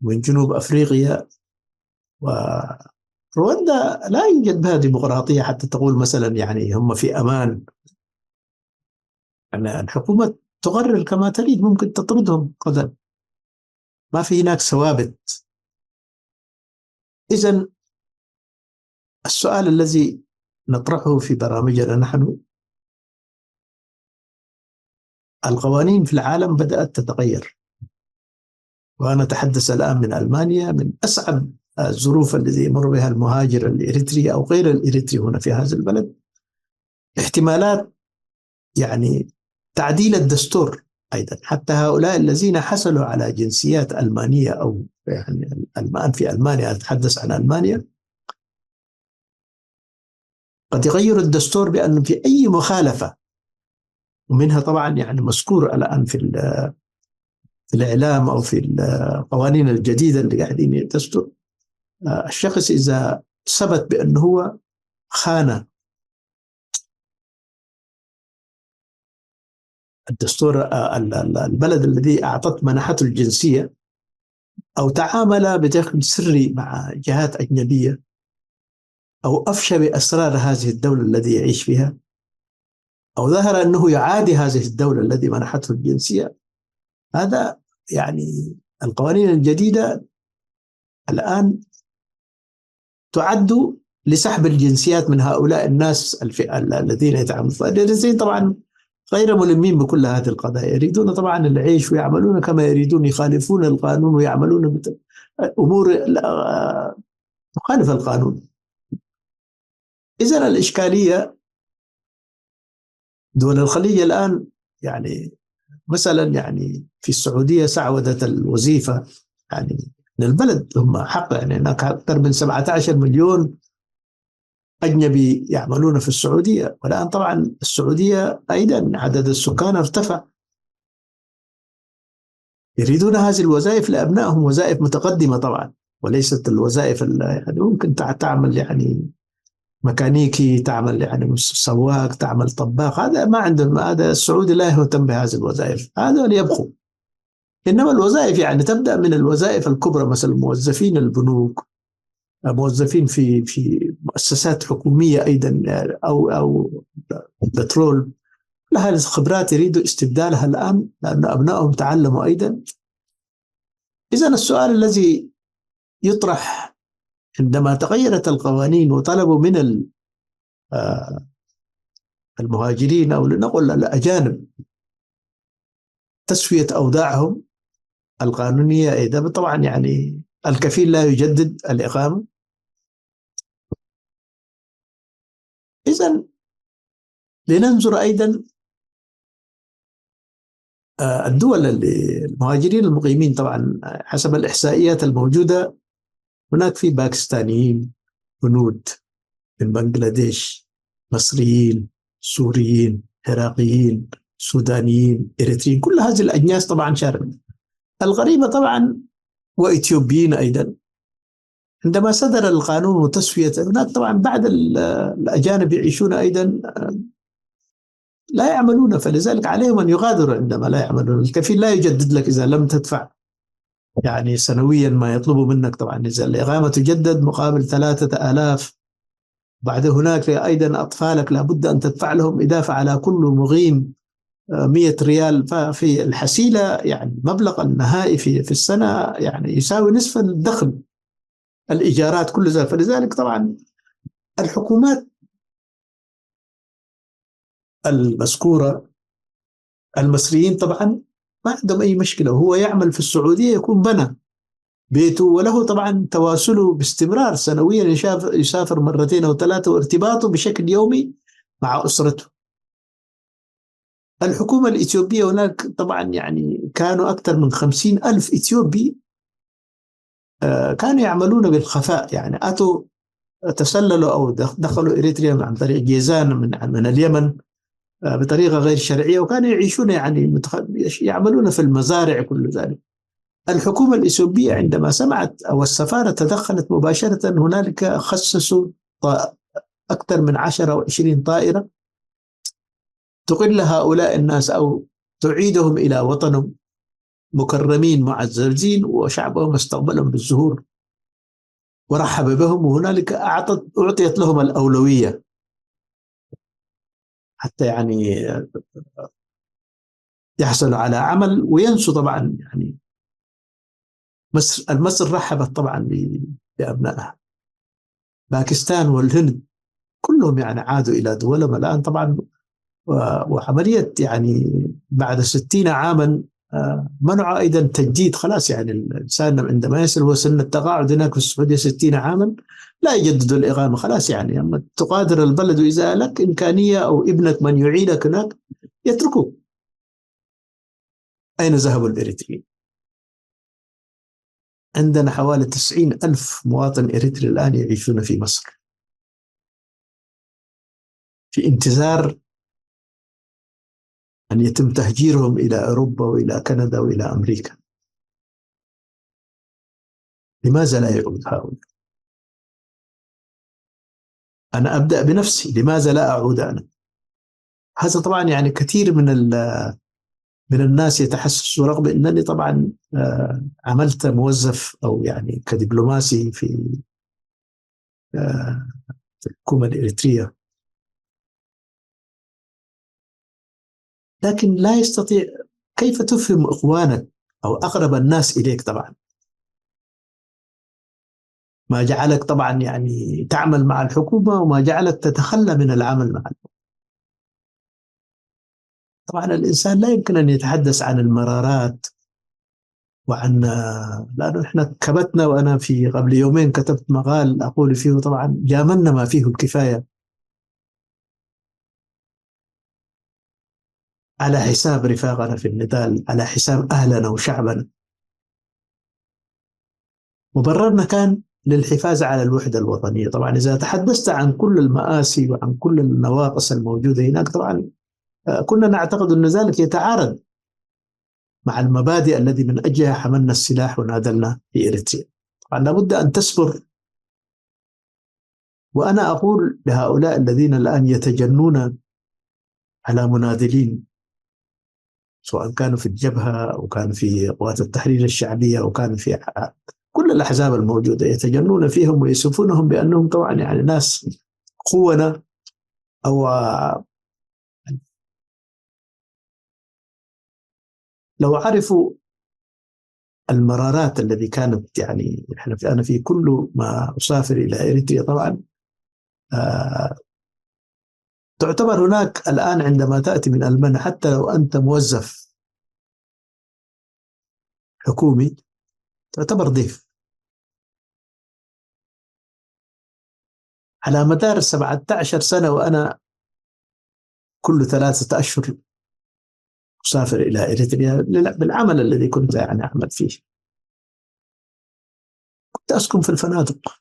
ومن جنوب أفريقيا. ورواندا لا يوجد بها ديمقراطية حتى تقول مثلا يعني هم في أمان. يعني الحكومة تقرر كما تريد، ممكن تطردهم قدر، ما في هناك ثوابت. إذن السؤال الذي نطرحه في برامجنا نحن، القوانين في العالم بدأت تتغير، وأنا أتحدث الآن من ألمانيا، من أصعب الظروف التي يمر بها المهاجر الإريتري أو غير الإريتري هنا في هذا البلد احتمالات يعني تعديل الدستور أيضا. حتى هؤلاء الذين حصلوا على جنسيات ألمانية أو يعني الآن في ألمانيا، أتحدث عن ألمانيا، قد يغير الدستور بأن في أي مخالفة، ومنها طبعا يعني مذكور الآن في الإعلام أو في القوانين الجديدة اللي قاعدين يتصدر، الشخص إذا ثبت بأنه هو خان الدستور، البلد الذي أعطت منحته الجنسية، أو تعامل بدخل سري مع جهات أجنبية، أو أفشى بأسرار هذه الدولة التي يعيش فيها، أو ظهر أنه يعادي هذه الدولة التي منحته الجنسية، هذا يعني القوانين الجديدة الآن تعد لسحب الجنسيات من هؤلاء الناس الذين يتعاملون. الذين طبعا غير ملمين بكل هذه القضايا، يريدون طبعا العيش ويعملون كما يريدون، يخالفون القانون ويعملون أمور تخالف القانون. إذن الإشكالية دول الخليج الآن، يعني مثلا يعني في السعودية سعودة الوظيفة يعني من البلد، هم حق يعني هناك أكثر من 17 مليون أجنبي يعملون في السعودية. والآن طبعا السعودية أيضا عدد السكان ارتفع، يريدون هذه الوظائف لأبنائهم، وظائف متقدمة طبعا، وليست الوظائف يعني ممكن تعمل يعني ميكانيكي، تعمل يعني سواق، تعمل طباخ، هذا ما عندهم. هذا السعودي لا يهتم بهذه الوظائف، هذا يبقوا. إنما الوظائف يعني تبدأ من الوظائف الكبرى، مثل موظفين البنوك، موظفين في مؤسسات حكومية أيضا، أو بترول. لها الخبرات يريدوا استبدالها الآن لأن أبنائهم تعلموا أيضا. إذن السؤال الذي يطرح عندما تغيرت القوانين وطلبوا من المهاجرين أو لنقل الأجانب تسوية أوضاعهم القانونية، إذا طبعا يعني الكفيل لا يجدد الإقامة. إذن لننظر أيضا الدول المهاجرين المقيمين. طبعا حسب الإحصائيات الموجودة هناك في باكستانيين، هنود من بنغلاديش، مصريين، سوريين، عراقيين، سودانيين، إريتريين، كل هذه الأجناس طبعا شارك. الغريبة طبعا وإثيوبيين أيضا. عندما صدر القانون وتسوية، هناك طبعا بعد الأجانب يعيشون أيضا لا يعملون، فلذلك عليهم أن يغادروا عندما لا يعملون. الكفيل لا يجدد لك إذا لم تدفع يعني سنويا ما يطلبوا منك. طبعا إذا الإقامة تجدد مقابل 3000، بعد هناك أيضا أطفالك لابد أن تدفع لهم إضافة على كل مقيم 100 ريال. ففي الحسيلة يعني مبلغ النهائي في السنة يعني يساوي نصف الدخل، الإيجارات كل ذلك. فلذلك طبعا الحكومات المذكورة، المصريين طبعا ما عندهم أي مشكلة، وهو يعمل في السعودية يكون بنى بيته، وله طبعا تواصله باستمرار سنويا، يسافر مرتين أو ثلاثة، وارتباطه بشكل يومي مع أسرته. الحكومة الإثيوبية هناك طبعا يعني كانوا أكثر من 50,000 إثيوبي كانوا يعملون بالخفاء، يعني أتوا تسللوا أو دخلوا إريتريا عن طريق جيزان من اليمن بطريقة غير شرعية، وكانوا يعيشون يعني يعملون في المزارع كل ذلك. الحكومة الإثيوبية عندما سمعت أو السفارة تدخلت مباشرة، هنالك خصصوا أكثر من 10 أو 20 طائرة تقل هؤلاء الناس أو تعيدهم إلى وطنهم مكرمين معززين، وشعبهم استقبلهم بالزهور ورحب بهم، وهنالك أعطيت لهم الأولوية حتى يعني يحصلوا على عمل وينسوا طبعا يعني مصر رحبت طبعا بأبنائها. باكستان والهند كلهم يعني عادوا إلى دولهم الآن طبعا. وعملية يعني بعد 60 عاما منع أيضا تجديد، خلاص يعني الإنسان عندما يصل هو سن التقاعد هناك في السعودية 60 عاما لا يجدد الإقامة، خلاص يعني أما تقادر البلد، وإذا لك إمكانية أو ابنك من يعيدك هناك يتركوه. أين ذهبوا الإريتريين؟ عندنا حوالي 90,000 مواطن إريتري الآن يعيشون في مصر في انتظار أن يتم تهجيرهم إلى أوروبا وإلى كندا وإلى أمريكا. لماذا لا يعود هؤلاء؟ أنا أبدأ بنفسي، لماذا لا أعود أنا؟ هذا طبعا يعني كثير من الناس يتحسسوا، رغم أنني طبعا عملت موظف أو يعني كدبلوماسي في الحكومة الإريترية، لكن لا يستطيع. كيف تفهم إخوانك أو أقرب الناس إليك؟ طبعا ما جعلك طبعا يعني تعمل مع الحكومة، وما جعلك تتخلى من العمل مع الحكومة. طبعا الإنسان لا يمكن أن يتحدث عن المرارات وعن، لأنه إحنا كبتنا، وأنا في قبل يومين كتبت مقال أقول فيه طبعا جاملنا ما فيه الكفاية على حساب رفاقنا في النضال، على حساب أهلنا وشعبنا. مبررنا كان للحفاظ على الوحدة الوطنية. طبعا إذا تحدثت عن كل المآسي وعن كل النواقص الموجودة هناك، طبعا كنا نعتقد أن ذلك يتعارض مع المبادئ التي من أجلها حملنا السلاح ونادلنا في إريتريا. طبعا لابد أن تصبر. وأنا أقول لهؤلاء الذين الآن يتجنون على مناضلين، سواء كانوا في الجبهة أو كانوا في قوات التحرير الشعبية أو كانوا في كل الأحزاب الموجودة، يتجنون فيهم ويصفونهم بأنهم طبعا يعني ناس قوة، أو لو عرفوا المرارات التي كانت يعني أنا في كل ما أسافر إلى إريتريا طبعا تعتبر هناك الآن عندما تأتي من ألمانيا، حتى لو أنت موظف حكومي تعتبر ضيف. على مدار 17 سنة وأنا كل 3 أشهر أسافر إلى إريتريا بالعمل الذي كنت يعني أعمل فيه، كنت أسكن في الفنادق.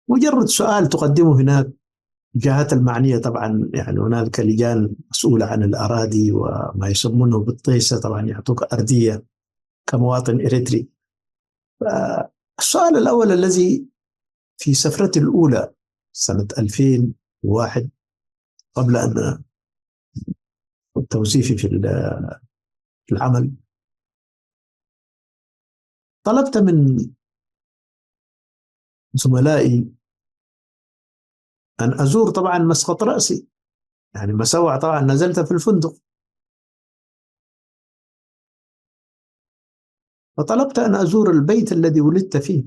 مجرد سؤال تقدمه هناك الجهات المعنية، طبعا يعني هناك لجان مسؤولة عن الأراضي وما يسمونه بالطيسة، طبعا يعطوك أرضية كمواطن إريتري. السؤال الأول الذي في سفرتي الأولى سنة 2001 قبل أن توظيفي في العمل، طلبت من زملائي أن أزور طبعا مسقط رأسي، يعني مسوع. طبعا نزلت في الفندق، فطلبت أن أزور البيت الذي ولدت فيه.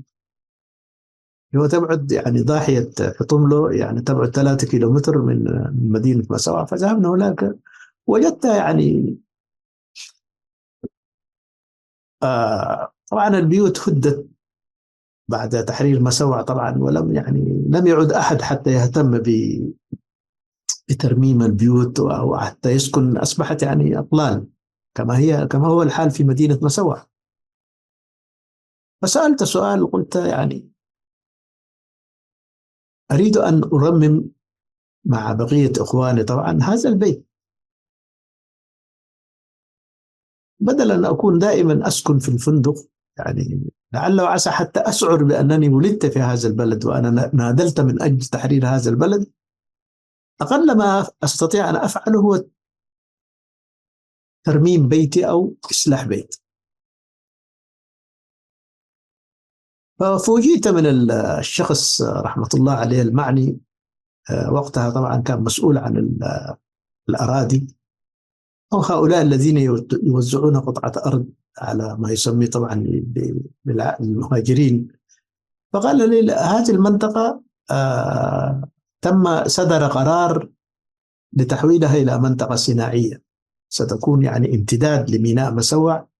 هو تبعد يعني ضاحية حطملو، يعني تبعد 3 كيلومتر من مدينة مسوع. فذهبنا هناك، وجدت يعني طبعا البيوت هدت بعد تحرير مسوع طبعا، ولم يعني لم يعد أحد حتى يهتم بترميم البيوت أو حتى يسكن. أصبحت يعني أطلال كما هو الحال في مدينة مسوع. فسألت سؤال، قلت يعني أريد أن أرمم مع بقية إخواني طبعا هذا البيت، بدل أن أكون دائما أسكن في الفندق. يعني لعل وعسى حتى أشعر بأنني ولدت في هذا البلد وأنا نادلت من أجل تحرير هذا البلد. أقل ما أستطيع أن أفعله هو ترميم بيتي أو إصلاح بيت. ففوجئت من الشخص رحمة الله عليه المعني، وقتها طبعا كان مسؤول عن الأراضي، أو هؤلاء الذين يوزعون قطعة أرض على ما يسمي طبعا بالمهاجرين. فقال لي هذه المنطقة صدر قرار لتحويلها إلى منطقة صناعية، ستكون يعني امتداد لميناء مسوع.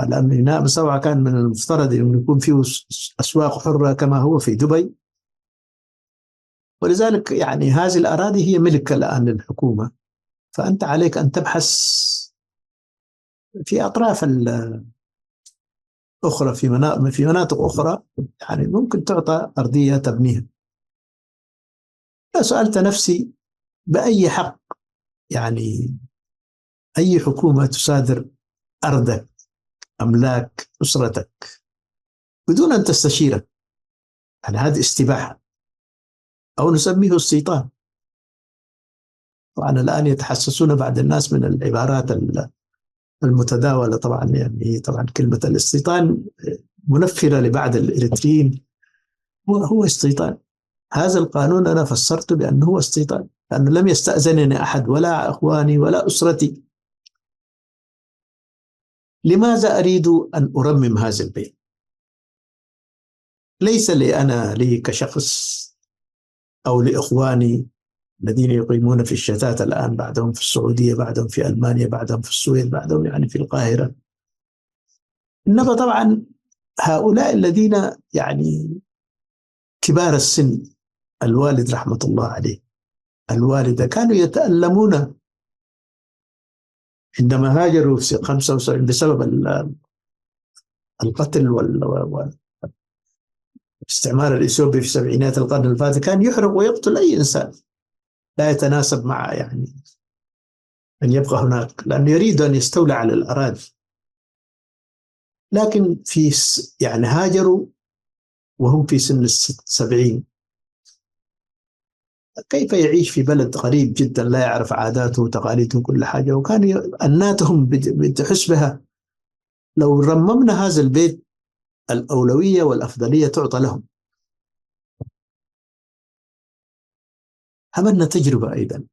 لأن ميناء مسوع كان من المفترض أن يكون فيه أسواق حرة كما هو في دبي، ولذلك يعني هذه الأراضي هي ملك الآن للحكومة. فأنت عليك أن تبحث في أطراف أخرى، في مناطق أخرى يعني ممكن تعطى أرضية تبنيها. سألت نفسي بأي حق يعني أي حكومة تصادر أرضك، أملاك أسرتك، بدون أن تستشيرك؟ يعني هذه استباحة، أو نسميه استيطان. طبعا الآن يتحسسون بعض الناس من العبارات المتداولة. طبعا يعني طبعا كلمة الاستيطان منفرة لبعض الإريتريين. هو استيطان. هذا القانون أنا فسرته بأنه هو استيطان، لأنه لم يستأذنني أحد، ولا أخواني ولا أسرتي. لماذا أريد أن أرمم هذا البيت؟ ليس لي كشخص، أو لإخواني الذين يقيمون في الشتات الآن، بعدهم في السعودية، بعدهم في ألمانيا، بعدهم في السويد، بعدهم يعني في القاهرة. إنما طبعا هؤلاء الذين يعني كبار السن، الوالد رحمة الله عليه، الوالدة، كانوا يتألمون عندما هاجروا في 75 بسبب القتل والاستعمار الإثيوبي في سبعينات القرن الفاتح. كان يحرق ويقتل أي إنسان لا يتناسب مع يعني أن يبقى هناك، لأنه يريد أن يستولى على الأراضي. لكن يعني هاجروا وهم في سن 70. كيف يعيش في بلد غريب جدا لا يعرف عاداته وتقاليده وكل حاجة؟ وكان أناتهم بحسبها لو رممنا هذا البيت الأولوية والأفضلية تعطى لهم. عملنا تجربة أيضا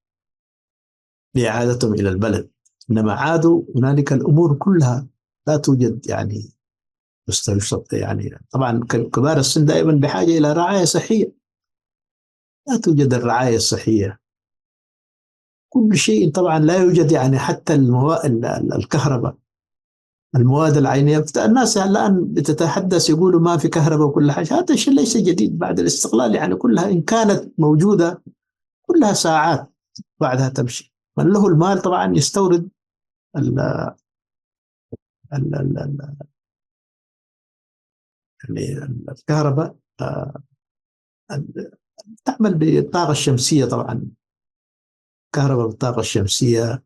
لإعادتهم إلى البلد، إنما عادوا هنالك الأمور كلها لا توجد يعني يعني طبعا كبار السن دائما بحاجة إلى رعاية صحية، لا توجد الرعاية الصحية. كل شيء طبعا لا يوجد، يعني حتى الكهرباء، المواد العينية. الناس الآن بتتحدث يقولوا ما في كهرباء وكل حاجة. هذا الشيء ليس جديد بعد الاستقلال، يعني كلها إن كانت موجودة كلها ساعات بعدها تمشي. من له المال طبعا يستورد ال ال ال ال يعني الكهرباء. تعمل بالطاقة الشمسية طبعا، كهرباء بالطاقة الشمسية.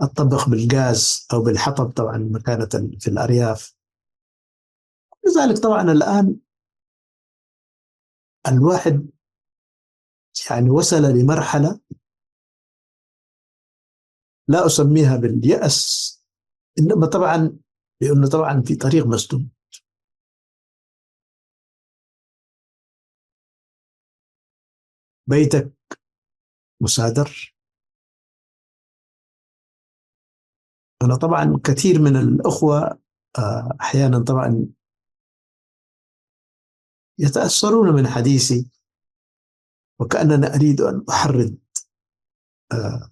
الطبخ بالغاز أو بالحطب طبعا مكانة في الأرياف. لذلك طبعا الآن الواحد يعني وصل لمرحلة لا أسميها باليأس، إنما طبعا لأنه طبعا في طريق مسدود. بيتك مسادر. أنا طبعا كثير من الأخوة أحيانا طبعا يتأثرون من حديثي، وكأننا أريد أن أحرض آه،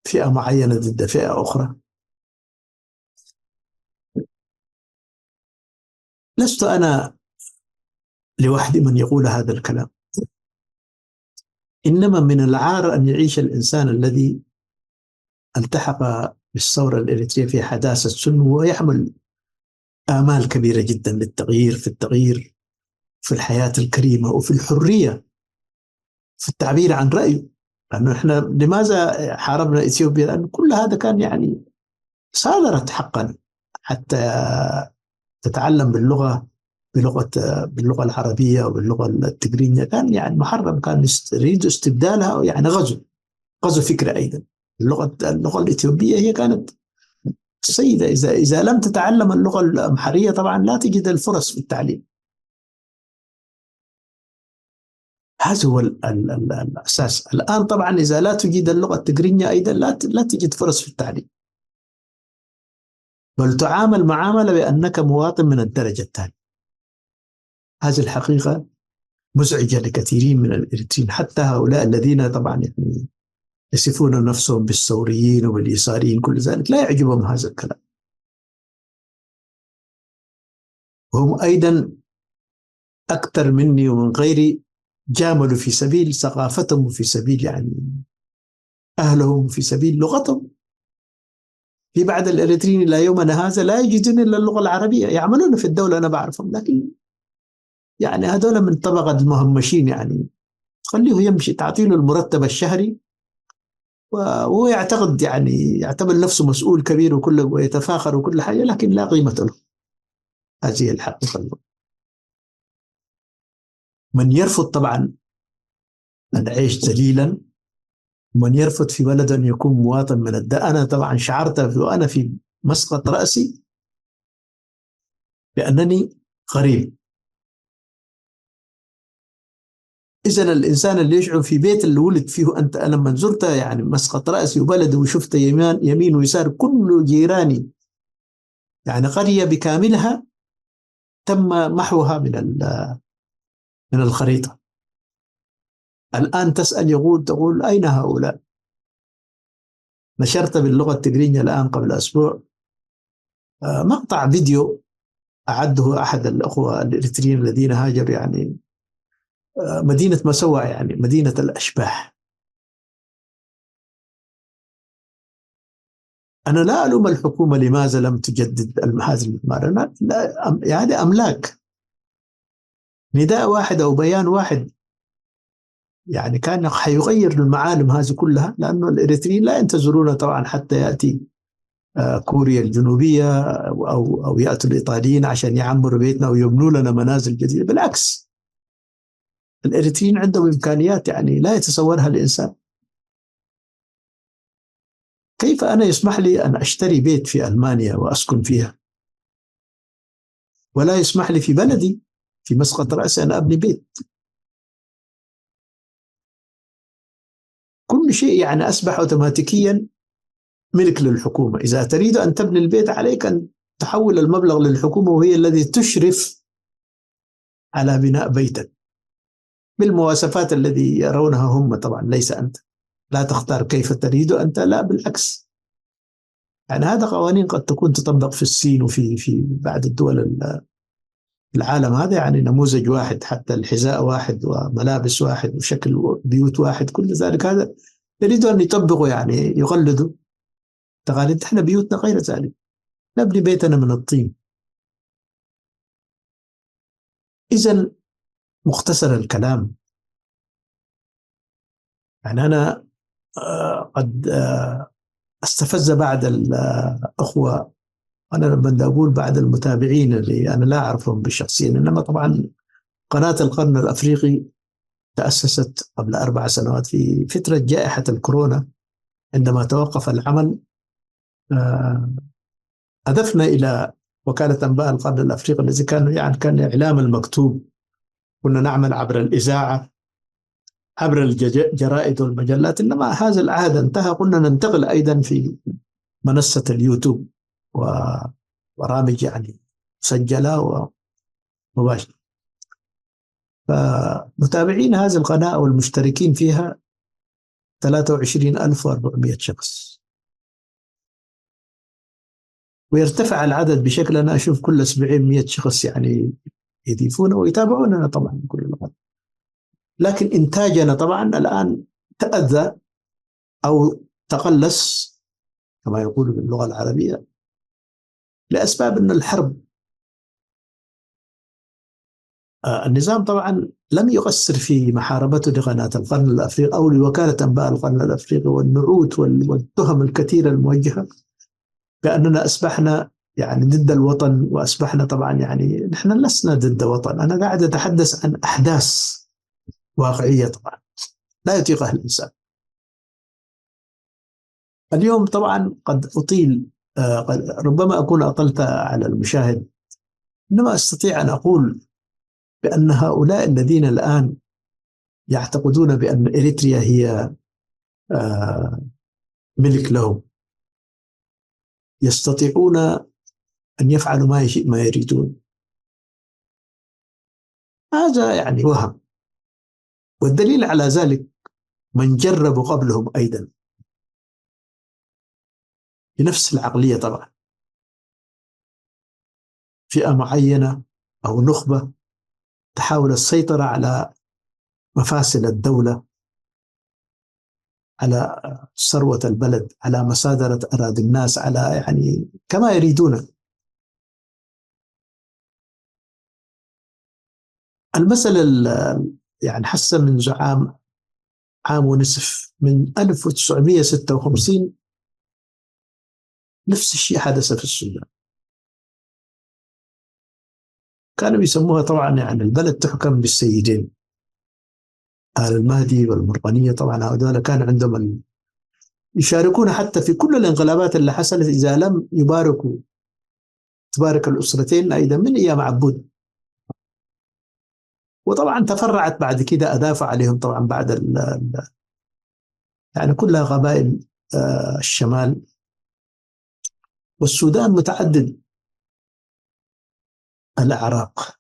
فئة معينة ضد فئة أخرى. لست أنا لوحدي من يقول هذا الكلام، إنما من العار أن يعيش الإنسان الذي التحق بالثورة الإريترية في حداثة سن ويحمل آمال كبيرة جدا للتغيير، في التغيير في الحياة الكريمة وفي الحرية في التعبير عن رأيه. لأنه إحنا لماذا حاربنا إثيوبيا؟ لأن كل هذا كان يعني صادرت حقا حتى تتعلم باللغة العربية وباللغة التجرينية، كان يعني محرم، كان يريد استبدالها، يعني غزو فكرة أيضا. اللغة الإثيوبية هي كانت السيدة. إذا لم تتعلم اللغة الأمحرية طبعا لا تجد الفرص في التعليم. هذا هو الأساس. الآن طبعا إذا لا تجد اللغة التجرينية أيضا لا تجد فرص في التعليم، بل تعامل معاملة بأنك مواطن من الدرجة الثانية. هذه الحقيقة مزعجة لكثيرين من الإريتريين، حتى هؤلاء الذين طبعا يعني يصفون نفسهم بالثوريين وباليساريين، كل ذلك لا يعجبهم هذا الكلام. وهم أيضا أكثر مني ومن غيري جاملوا في سبيل ثقافتهم وفي سبيل يعني أهلهم وفي سبيل لغتهم. في بعض الإريتريين إلى يومنا هذا لا يجدون إلا اللغة العربية، يعملون في الدولة أنا بعرفهم، لكن يعني هذول من طبقة المهمشين، يعني خليه يمشي، تعطيه المرتب الشهري وهو يعتقد يعني يعتبر نفسه مسؤول كبير وكل ويتفاخر وكل حاجة، لكن لا قيمة له. هذه الحقيقة. من يرفض طبعا العيش ذليلا، ومن يرفض في بلد أن يكون مواطن من أنا طبعا شعرت وأنا في مسقط رأسي بأنني غريب. إذن الإنسان اللي يشعر في بيت اللي ولد فيه أنت، أنا لما زرت يعني مسقط رأسي وبلد وشفت يمين ويسار كل جيراني، يعني قرية بكاملها تم محوها من الخريطة. الآن تسأل تقول أين هؤلاء؟ نشرت باللغة التجرينية الآن قبل أسبوع مقطع فيديو أعده أحد الأخوة الإريتريين الذين هاجروا، يعني مدينة مسوع، يعني مدينة الأشباح. أنا لا ألوم الحكومة لماذا لم تجدد هذه المعلومات، يعني أملاك نداء واحد أو بيان واحد يعني كان حيغير المعالم هذه كلها. لأنه الإريتريين لا ينتظرون طبعا حتى يأتي كوريا الجنوبية أو يأتوا الإيطاليين عشان يعمروا بيتنا ويبنوا لنا منازل جديدة. بالعكس، الإريتريين عندهم إمكانيات يعني لا يتصورها الإنسان. كيف أنا يسمح لي أن أشتري بيت في ألمانيا وأسكن فيها، ولا يسمح لي في بلدي في مسقط رأسي أن أبني بيت؟ كل شيء يعني أصبح أوتوماتيكيا ملك للحكومة. إذا تريد أن تبني البيت عليك أن تحول المبلغ للحكومة، وهي الذي تشرف على بناء بيتك بالمواصفات الذي يرونها هم طبعا، ليس أنت. لا تختار كيف تريد أنت، لا بالعكس. يعني هذا قوانين قد تكون تطبق في الصين وفي بعض الدول العالم هذا، يعني نموذج واحد، حتى الحذاء واحد وملابس واحد وشكل بيوت واحد، كل ذلك هذا يريدوا أن يطبقوا يعني يقلدوا تقاليد. احنا بيوتنا غير ذلك، نبني بيتنا من الطين. إذا مختصر الكلام، يعني أنا قد استفز بعض الأخوة أنا لما بدي أقول بعد المتابعين اللي أنا لا أعرفهم بالشخصيا، إنما طبعا قناة القرن الأفريقي تأسست قبل 4 سنوات في فترة جائحة الكورونا. عندما توقف العمل آه، هدفنا إلى وكالة أنباء القرن الأفريقي الذي كان يعني كان إعلام المكتوب. كنا نعمل عبر الإذاعة، عبر الجرائد والمجلات، إنما هذا العهد انتهى. قلنا ننتقل أيضا في منصة اليوتيوب وبرامج يعني مسجلة ومباشرة. فمتابعين هذه القناة والمشتركين فيها 23,400 شخص، ويرتفع العدد بشكل أنا أشوف كل أسبوعين 100 شخص يعني يضيفون ويتابعوننا طبعا كل الوقت. لكن إنتاجنا طبعا الآن تأذى أو تقلص كما يقولوا باللغة العربية، لأسباب أن الحرب النظام طبعا لم يقصر في محاربته لقناة القرن الأفريقي أو لوكالة أنباء القرن الأفريقي، والنعوت والتهم الكثيرة الموجهة بأننا أصبحنا يعني ضد الوطن، وأصبحنا طبعا يعني نحن لسنا ضد وطن. أنا قاعد أتحدث عن أحداث واقعية طبعا لا يطيقها الإنسان. اليوم طبعا قد أطيل، ربما أكون أطلت على المشاهد، إنما أستطيع أن أقول بأن هؤلاء الذين الآن يعتقدون بأن إريتريا هي ملك لهم يستطيعون أن يفعلوا ما يريدون. هذا يعني وهم، والدليل على ذلك من جربوا قبلهم أيضا بنفس العقلية طبعا، فئة معينة أو نخبة تحاول السيطرة على مفاصل الدولة، على ثروة البلد، على مصادرة أراضي الناس، على يعني كما يريدون. المسألة يعني حسب منذ عام ونصف من 1956 نفس الشيء حدث في السودان. كانوا يسموها طبعا يعني البلد تحكم بالسيدين، آل المهدي والمرغنية. طبعا هؤلاء كان عندهم يشاركون حتى في كل الانقلابات اللي حصلت إذا لم يباركوا تبارك الأسرتين أيضا من أيام عبود. وطبعا تفرعت بعد كده أضاف عليهم طبعا بعد يعني كلها قبائل الشمال. والسودان متعدد الأعراق،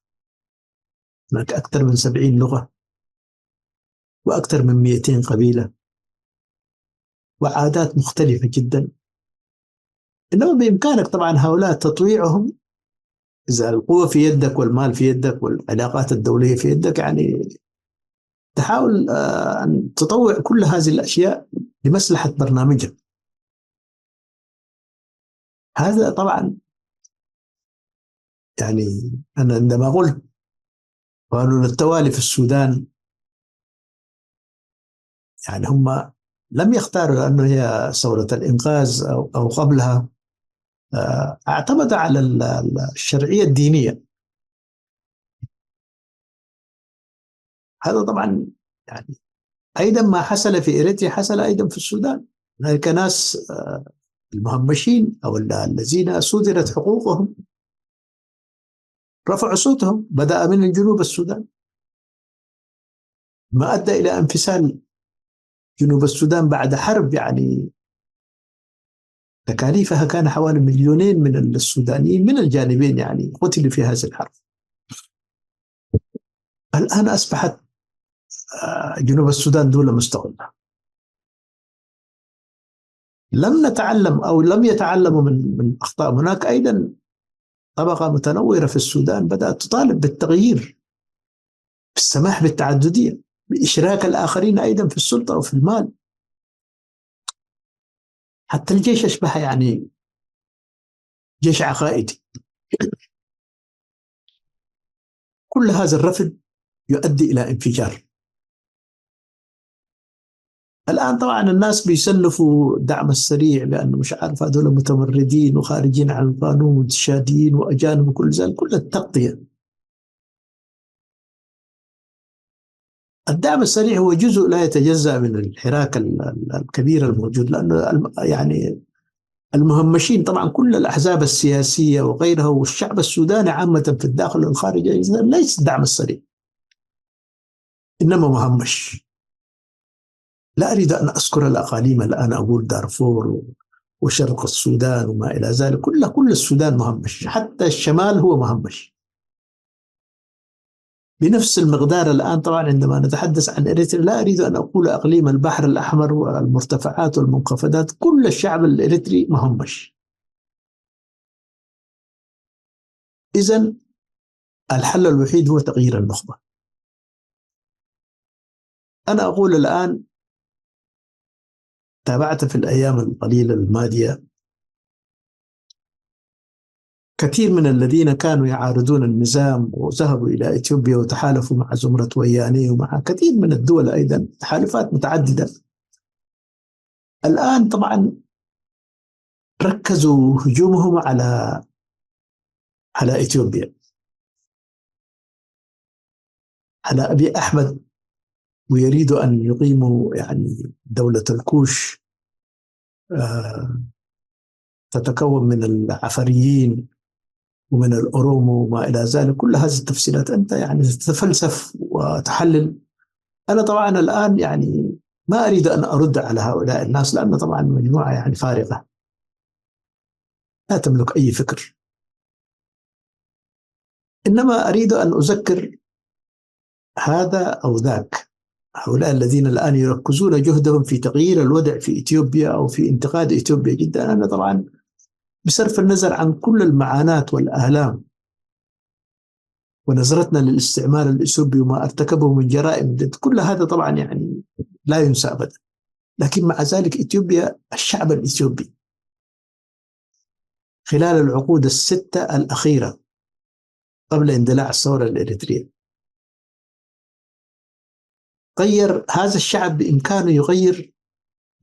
هناك أكثر من 70 لغة وأكثر من 200 قبيلة وعادات مختلفة جدا. إنما بإمكانك طبعا هؤلاء تطويعهم إذا القوة في يدك والمال في يدك والعلاقات الدولية في يدك، يعني تحاول أن تطوع كل هذه الأشياء لمصلحة برنامجك. هذا طبعا يعني أنا عندما قلت قانون التوالي في السودان، يعني هم لم يختاروا لأنه هي ثورة الإنقاذ أو قبلها، اعتمد على الشرعية الدينية. هذا طبعا يعني أيضا ما حصل في إريتريا حصل أيضا في السودان. هناك ناس المهمشين أو الذين صدرت حقوقهم رفعوا صوتهم، بدأ من جنوب السودان ما أدى إلى انفصال جنوب السودان بعد حرب يعني تكاليفها كان حوالي 2,000,000 من السودانيين من الجانبين يعني قتلوا في هذه الحرب. الآن أصبحت جنوب السودان دولة مستقلة. لم نتعلم أو لم يتعلموا من أخطاء. هناك أيضا طبقة متنورة في السودان بدأت تطالب بالتغيير، بالسماح بالتعددية، بإشراك الآخرين أيضا في السلطة وفي المال. حتى الجيش أشبه يعني جيش عقائدي. كل هذا الرفض يؤدي إلى انفجار. الآن طبعا الناس بيسلفوا الدعم السريع بأنه مش عارف هذول متمردين وخارجين عن القانون وشادين وأجانب وكل ذلك، كل التغطية. الدعم السريع هو جزء لا يتجزأ من الحراك الكبير الموجود، لأنه يعني المهمشين طبعا كل الأحزاب السياسية وغيرها والشعب السوداني عامة في الداخل والخارج ليس الدعم السريع، إنما مهمش. لا أريد أن أذكر الأقاليم الآن، أقول دارفور وشرق السودان وما إلى ذلك، كل السودان مهمش، حتى الشمال هو مهمش بنفس المقدار. الآن طبعا عندما نتحدث عن إريتريا لا أريد أن أقول أقليم البحر الأحمر والمرتفعات والمنخفضات، كل الشعب الإريتري مهمش. إذن الحل الوحيد هو تغيير النخبة. أنا أقول الآن، تابعت في الأيام القليلة الماضية كثير من الذين كانوا يعارضون النظام وذهبوا إلى إثيوبيا وتحالفوا مع زمرة وياني ومع كثير من الدول أيضا، تحالفات متعددة. الآن طبعا ركزوا هجومهم على إثيوبيا، على أبي أحمد، ويريدوا أن يقيموا يعني دولة الكوش تتكون من العفريين ومن الأورومو وما إلى ذلك. كل هذه التفصيلات أنت يعني تتفلسف وتحلل. أنا طبعا الآن يعني ما أريد أن أرد على هؤلاء الناس، لأن طبعا مجموعة يعني فارغة لا تملك أي فكر، إنما أريد أن أذكر هذا أو ذاك. هؤلاء الذين الآن يركزون جهدهم في تغيير الوضع في إثيوبيا أو في انتقاد إثيوبيا جدا، أنا طبعا بصرف النظر عن كل المعاناة والآلام ونظرتنا للاستعمار الإثيوبي وما ارتكبه من جرائم ضد كل هذا، طبعا يعني لا ينسى أبدا. لكن مع ذلك إثيوبيا، الشعب الإثيوبي خلال العقود الستة الأخيرة قبل اندلاع الثورة الإريترية غير. هذا الشعب بإمكانه يغير،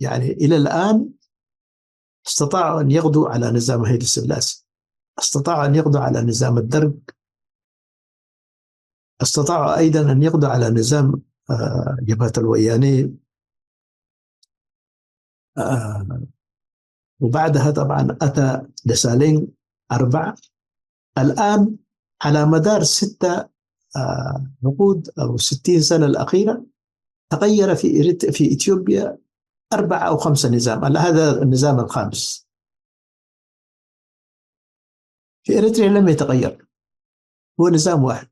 يعني إلى الآن استطاعوا أن يقضوا على نظام هيلي سلاسي، استطاعوا أن يقضوا على نظام الدرق، استطاعوا أيضا أن يقضوا على نظام جبهة الوياني، وبعدها طبعا أتى دسالين 4. الآن على مدار 6 عقود أو 60 سنة الأخيرة تغير في إثيوبيا 4 أو 5 نظام. هذا النظام الخامس. في إريتريا لم يتغير، هو نظام واحد.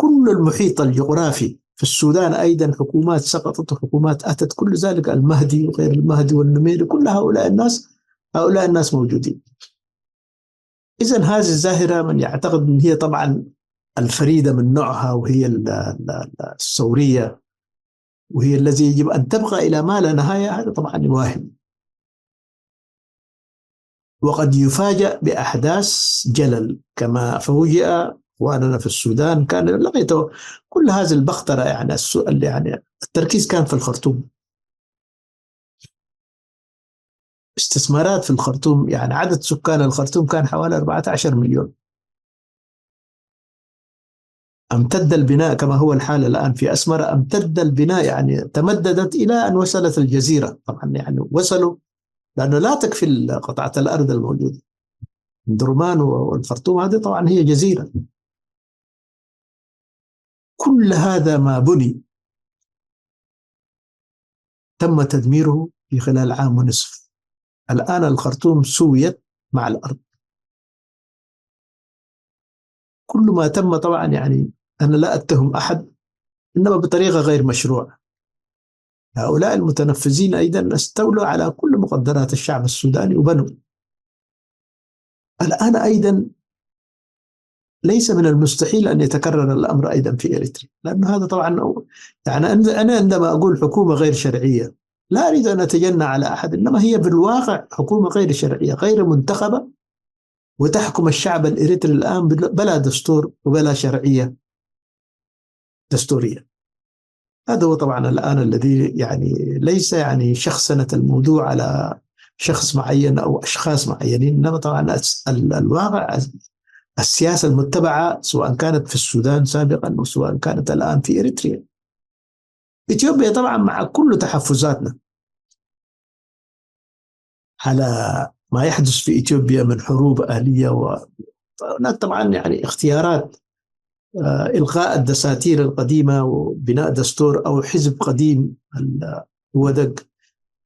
كل المحيط الجغرافي في السودان أيضا حكومات سقطت وحكومات أتت، كل ذلك المهدي وغير المهدي والنميري، كل هؤلاء الناس موجودين. إذن هذه الظاهرة من يعتقد أن هي طبعا الفريدة من نوعها، وهي الثورية، وهي الذي يجب أن تبقى إلى ما لا نهاية، هذا طبعا واهم، وقد يفاجأ بأحداث جلل كما فوجئ وأننا في السودان. كان لقيته كل هذه البخترة، يعني السؤال يعني التركيز كان في الخرطوم، استثمارات في الخرطوم. يعني عدد سكان الخرطوم كان حوالي 14 مليون. امتد البناء كما هو الحال الآن في أسمرة، امتد البناء يعني تمددت إلى أن وصلت الجزيرة. طبعا يعني وصلوا لأنه لا تكفي قطعة الأرض الموجودة. درمان والخرطوم هذه طبعا هي جزيرة. كل هذا ما بني تم تدميره في خلال عام ونصف. الآن الخرطوم سويت مع الأرض. كل ما تم طبعا يعني أنا لا أتهم أحد، إنما بطريقة غير مشروعة. هؤلاء المتنفذين أيضا استولوا على كل مقدرات الشعب السوداني وبنوا. الآن أيضا ليس من المستحيل أن يتكرر الأمر أيضا في إريتريا، لأن هذا طبعا يعني أنا عندما أقول حكومة غير شرعية لا أريد أن أتجنى على أحد، إنما هي بالواقع حكومة غير شرعية غير منتخبة، وتحكم الشعب الإريتري الآن بلا دستور وبلا شرعية دستورية. هذا هو طبعا الآن الذي يعني ليس يعني شخصنة الموضوع على شخص معين أو أشخاص معينين، إنما طبعا الواقع السياسة المتبعة سواء كانت في السودان سابقا وسواء كانت الآن في إريتريا. إثيوبيا طبعا مع كل تحفزاتنا على ما يحدث في إثيوبيا من حروب أهلية، وهناك طبعا يعني اختيارات، إلغاء الدساتير القديمة وبناء دستور أو حزب قديم هو دق،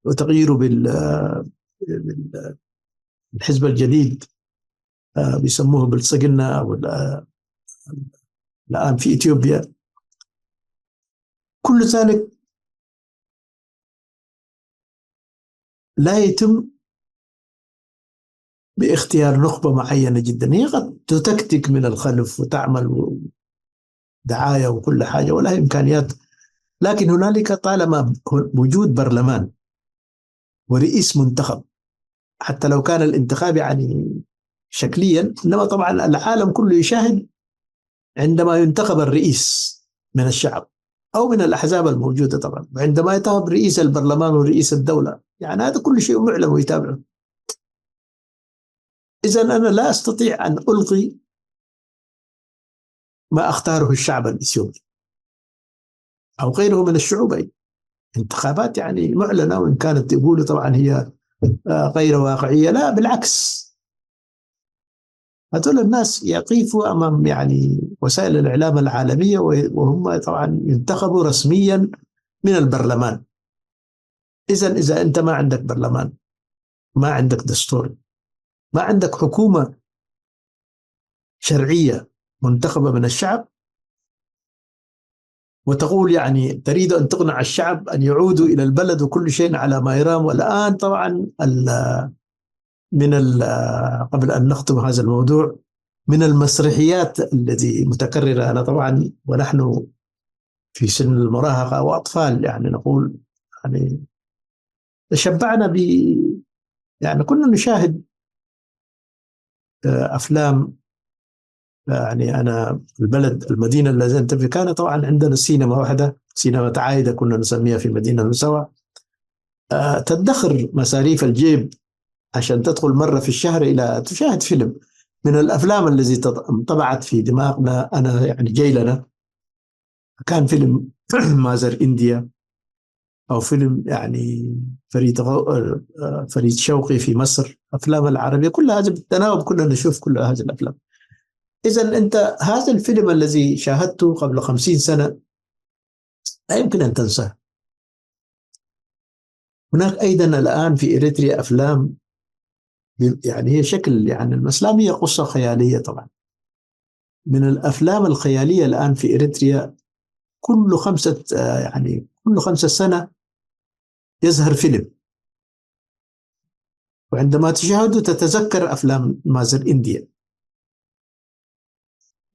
وتغييره بالحزب الجديد بيسموه بالصقلنا أو الآن في إثيوبيا. كل ذلك لا يتم باختيار نخبة معينة جدا، هي قد تتكتك من الخلف وتعمل دعاية وكل حاجة ولها إمكانيات، لكن هنالك طالما وجود برلمان ورئيس منتخب، حتى لو كان الانتخاب يعني شكليا، إنما طبعا العالم كله يشاهد عندما ينتخب الرئيس من الشعب أو من الأحزاب الموجودة طبعا، وعندما ينتخب رئيس البرلمان ورئيس الدولة، يعني هذا كل شيء معلن ويتابعه. إذن أنا لا أستطيع أن ألغي ما اختاره الشعب الإثيوبي أو غيره من الشعوب. أي انتخابات يعني معلنة، وإن كانت يقولوا طبعا هي غير واقعية، لا بالعكس، هذول الناس يقفوا أمام يعني وسائل الإعلام العالمية وهم طبعا ينتخبوا رسميا من البرلمان. إذا أنت ما عندك برلمان، ما عندك دستور، ما عندك حكومة شرعية منتخبة من الشعب، وتقول يعني تريد أن تقنع الشعب أن يعودوا إلى البلد وكل شيء على ما يرام. والآن طبعا قبل أن نختم هذا الموضوع، من المسرحيات التي متكررة، أنا طبعا ونحن في سن المراهقة وأطفال يعني نقول يعني تشبعنا يعني كنا نشاهد أفلام. يعني أنا المدينة التي أنت في كان طبعا عندنا سينما واحدة، سينما عايدة كنا نسميها في مدينة نسوى، تدخر مصاريف الجيب عشان تدخل مرة في الشهر إلى تشاهد فيلم. من الأفلام التي طبعت في دماغنا أنا يعني جاي لنا كان فيلم مازر إنديا، أو فيلم يعني فريد شوقي في مصر، أفلام العربية كلها هذه بالتناوب كنا نشوف كل هذه الأفلام. إذا أنت هذا الفيلم الذي شاهدته قبل 50 سنة لا يمكن أن تنساه. هناك أيضا الآن في إريتريا أفلام يعني هي شكل يعني المسلام، هي قصة خيالية طبعا. من الأفلام الخيالية الآن في إريتريا كل 5 سنة يظهر فيلم، وعندما تشاهده تتذكر أفلام مازر إنديا.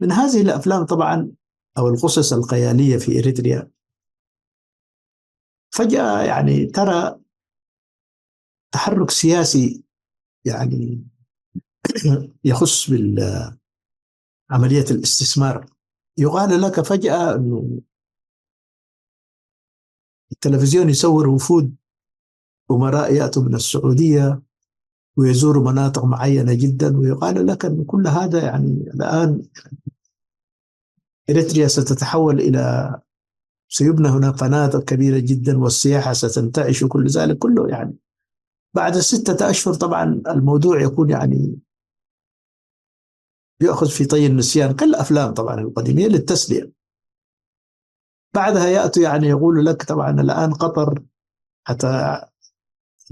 من هذه الأفلام طبعا أو القصص الخيالية في إريتريا، فجأة يعني ترى تحرك سياسي يعني يخص بعملية الاستثمار. يقال لك فجأة أنه التلفزيون يصور وفود أمراء يأتوا من السعودية ويزوروا مناطق معينة جدا، ويقال لك أن كل هذا يعني الآن إريتريا ستتحول إلى سيبنى هنا فنادق كبيرة جدا والسياحة ستنتعش وكل ذلك كله. يعني بعد 6 أشهر طبعا الموضوع يكون يعني يأخذ في طي النسيان كالأفلام طبعا القديمة للتسلية. بعدها يأتوا يعني يقول لك طبعا الآن قطر، حتى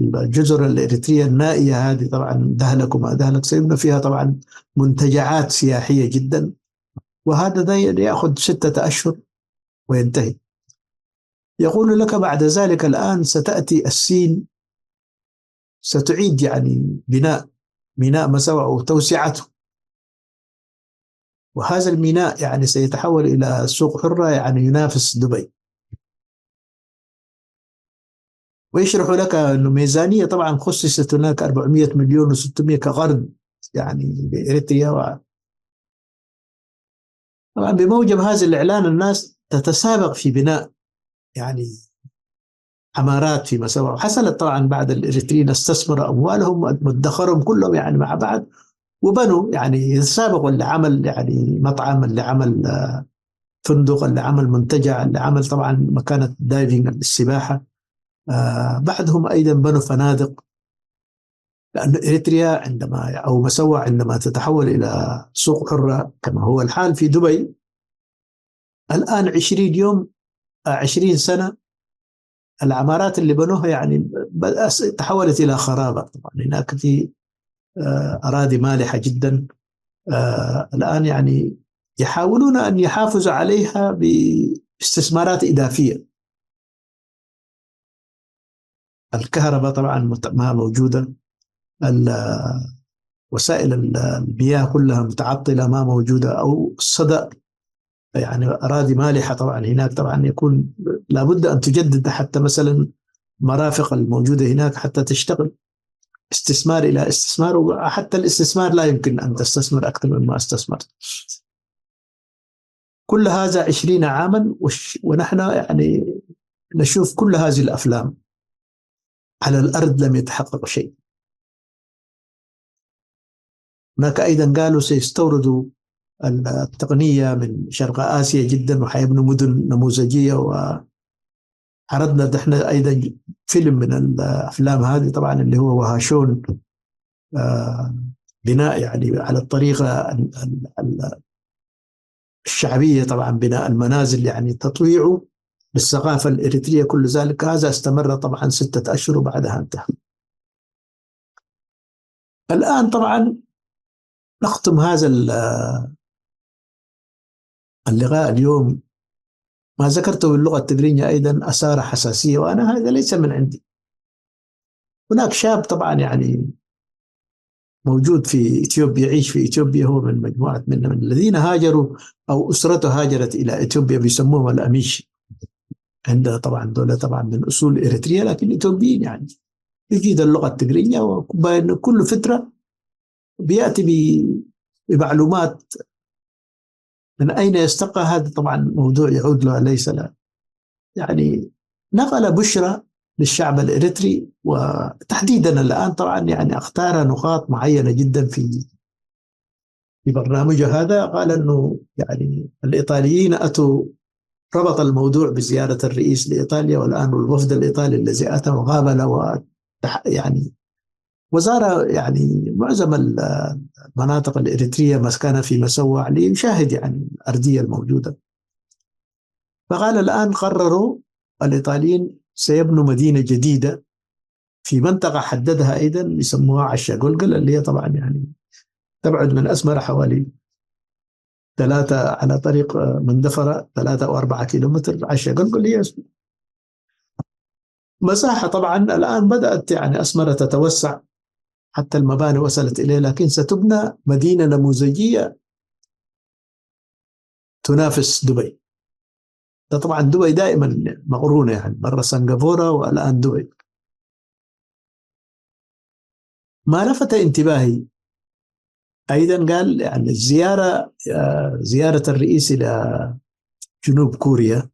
الجزر الإريترية النائية هذه طبعا دهلك وما دهلك سيبنى فيها طبعا منتجعات سياحية جدا، وهذا يأخذ 6 أشهر وينتهي. يقول لك بعد ذلك الآن ستأتي الصين ستعيد يعني بناء ميناء مسوع وتوسعته، وهذا الميناء يعني سيتحول إلى سوق حرة يعني ينافس دبي. ويشرح لك أنه ميزانية طبعا خصصت هناك 400 مليون و600 كغرض يعني بإريتريا. طبعا بموجب هذا الإعلان الناس تتسابق في بناء يعني عمارات في مساوئ، وحصلت طبعا بعد الإريتريين استثمروا أموالهم وادخرهم كلهم يعني مع بعض، وبنوا يعني يتسابقوا، اللي عمل يعني مطعم، اللي عمل فندق، اللي عمل منتجع، اللي عمل طبعا مكانة دايفنج للسباحة. بعدهم أيضا بنوا فنادق، لأن إريتريا عندما أو مسوع عندما تتحول إلى سوق حرة كما هو الحال في دبي الآن 20 يوم 20 سنة، العمارات اللي بنوها يعني تحولت إلى خرابة. طبعا هناك في أراضي مالحة جدا، الآن يعني يحاولون أن يحافظوا عليها باستثمارات إضافية. الكهرباء طبعا ما موجودة، وسائل المياه كلها متعطلة ما موجودة، أو الصدأ، يعني أراضي مالحة طبعا هناك طبعا يكون لابد أن تجدد حتى مثلا مرافق الموجودة هناك حتى تشتغل، استثمار إلى استثمار، وحتى الاستثمار لا يمكن أن تستثمر أكثر مما استثمرت. كل هذا 20 عاما ونحن يعني نشوف كل هذه الأفلام، على الأرض لم يتحقق شيء. هناك أيضا قالوا سيستوردوا التقنية من شرق آسيا جدا وحيبنوا مدن نموذجية، وعرضنا احنا أيضا فيلم من الأفلام هذه طبعا اللي هو وهاشون، بناء يعني على الطريقة الشعبية، طبعا بناء المنازل يعني تطويعه للثقافة الإريترية. كل ذلك هذا استمر طبعا 6 أشهر وبعدها انتهى. الآن طبعا نختم هذا اللقاء اليوم. ما ذكرته باللغة التقرينية أيضا أثار حساسية، وأنا هذا ليس من عندي. هناك شاب طبعا يعني موجود في إثيوبيا، يعيش في إثيوبيا، هو من مجموعة من الذين هاجروا أو أسرته هاجرت إلى إثيوبيا، بيسموهم الأميش. عندها طبعا دولة طبعا من أصول إريتريا لكن إثيوبيين، يعني يجيد اللغة التقرينية، وكل فترة بيأتي بمعلومات من أين يستقى. هذا طبعا موضوع يعود له ليس له، يعني نقل بشرى للشعب الإريتري، وتحديدا الآن طبعا يعني اختار نقاط معينة جدا في برنامجه هذا. قال أنه يعني الإيطاليين أتوا، ربط الموضوع بزيارة الرئيس لإيطاليا، والآن الوفد الإيطالي الذي أتى وقابل يعني وزار يعني معظم المناطق الإريترية مسكنة في مسوع ليشاهد يعني الأرضية الموجودة. فقال الآن قرروا الإيطاليين سيبنوا مدينة جديدة في منطقة حددها أيضا يسموها عشا قلقل، اللي هي طبعا يعني تبعد من أسمر حوالي 3 على طريق مندفرة 3 أو 4 كيلومتر. عشا قلقل هي مساحة طبعا الآن بدأت يعني أسمرة تتوسع حتى المباني وصلت إليه، لكن ستبنى مدينة نموذجية تنافس دبي. ده طبعا دبي دائما مقرونة، يعني مرة سنغافورة والآن دبي. ما لفت انتباهي أيضا قال يعني زيارة الرئيس إلى جنوب كوريا،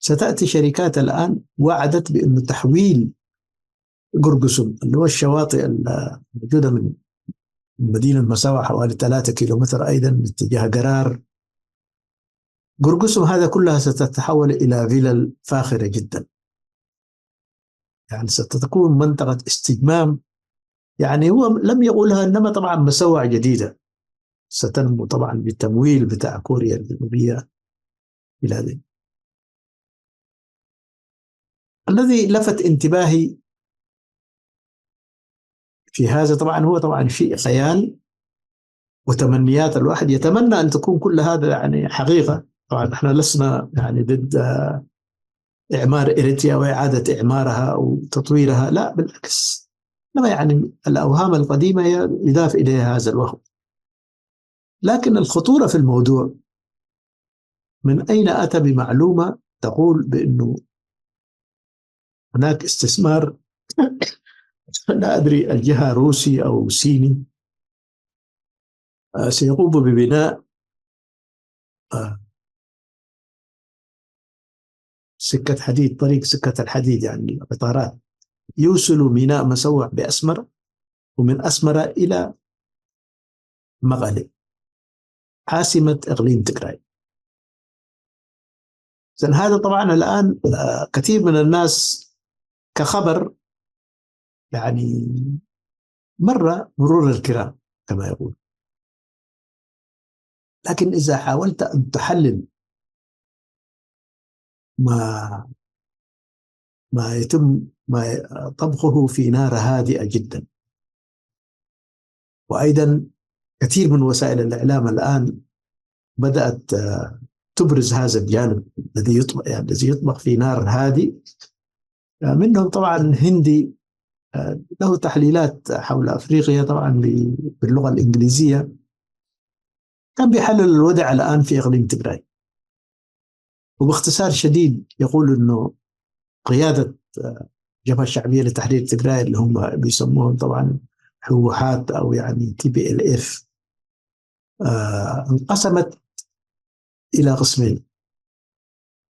ستأتي شركات الآن وعدت بأنه تحويل قرقسم اللي هو الشواطئ الموجودة من مدينة مساوة حوالي 3 كيلومتر أيضا باتجاه قرار، قرقسم هذا كلها ستتحول إلى فيلل فاخرة جدا، يعني ستكون منطقة استجمام. يعني هو لم يقولها، إنما طبعا مسوع جديدة ستنمو طبعا بالتمويل بتاع كوريا الجنوبية إلى ذلك. الذي لفت انتباهي في هذا طبعا هو طبعا شيء خيال وتمنيات، الواحد يتمنى أن تكون كل هذا يعني حقيقة. طبعا نحن لسنا يعني ضد إعمار إريتريا وإعادة إعمارها أو تطويرها، لا بالعكس، إنما يعني الأوهام القديمة يضاف إليها هذا الوهم. لكن الخطورة في الموضوع من أين أتى بمعلومة تقول بأنه هناك استثمار، لا أدري الجهة روسي أو صيني، سيقوم ببناء سكة حديد، طريق سكة الحديد يعني القطارات، يوصل ميناء مسوع بأسمرة، ومن أسمرة إلى مغالي عاصمة إقليم تجراي. هذا طبعا الآن كثير من الناس كخبر يعني مرور الكرام كما يقول. لكن إذا حاولت أن تحلل ما يتم طبخه في نار هادئة جدا، وأيضا كثير من وسائل الإعلام الآن بدأت تبرز هذا الجانب الذي يطبخ في نار هادئ. منهم طبعا هندي له تحليلات حول أفريقيا طبعا باللغة الإنجليزية، كان بيحلل الوضع الآن في إقليم تجراي، وباختصار شديد يقول أنه قيادة الجبهة الشعبية لتحرير تجراي اللي هم بيسموهم طبعا حوحات أو يعني TPLF انقسمت إلى قسمين.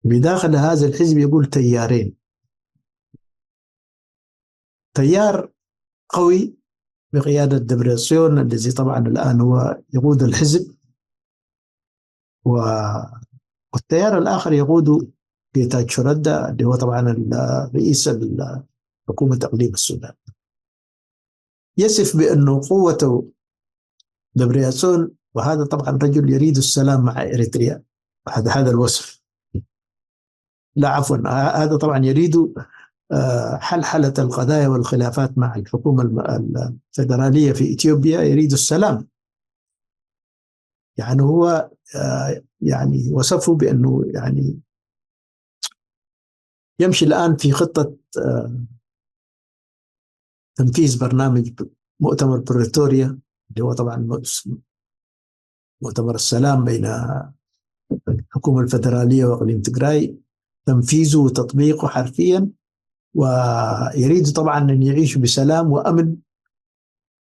بداخل هذا الحزب يقول تيارين: تيار قوي بقيادة دبريسيون الذي طبعا الآن هو يقود الحزب، والتيار الآخر يقود جيتاتشو ردا اللي هو طبعا رئيس حكومة إقليم السودان. يصف بأنه قوته دبريسيون، وهذا طبعا رجل يريد السلام مع إريتريا، هذا الوصف. لا عفوا، هذا طبعا يريد حلحلة القضايا والخلافات مع الحكومة الفيدرالية في إثيوبيا، يريد السلام. يعني هو يعني وصفه بأنه يعني يمشي الآن في خطة تنفيذ برنامج مؤتمر بريتوريا اللي هو طبعا مؤتمر السلام بين الحكومة الفيدرالية وإقليم تجراي، تنفيذه وتطبيقه حرفيا، ويريد طبعا أن يعيشوا بسلام وأمن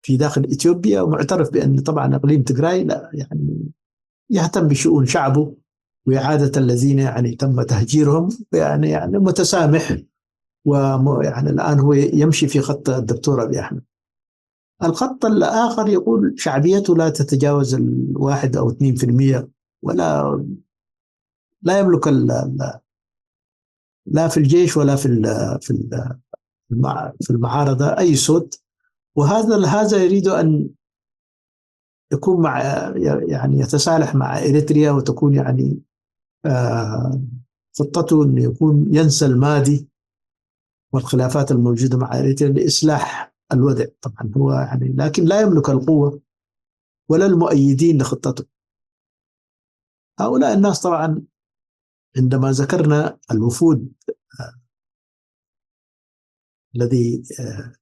في داخل إثيوبيا. ومعترف بأن طبعا إقليم تجراي لا يعني يهتم بشؤون شعبه وإعادة الذين يعني تم تهجيرهم، يعني متسامح، ويعني الآن هو يمشي في خط الدكتور أبي أحمد. الخط الآخر يقول شعبيته لا تتجاوز 1 أو 2%، ولا لا يملك لا في الجيش ولا في المعارضة أي صوت. وهذا يريد أن يكون مع يعني يتصالح مع إريتريا، وتكون يعني خطته أن يكون ينسى الماضي والخلافات الموجودة مع إريتريا لإصلاح الوضع. طبعا هو يعني لكن لا يملك القوة ولا المؤيدين لخطته. هؤلاء الناس طبعا عندما ذكرنا الوفود الذي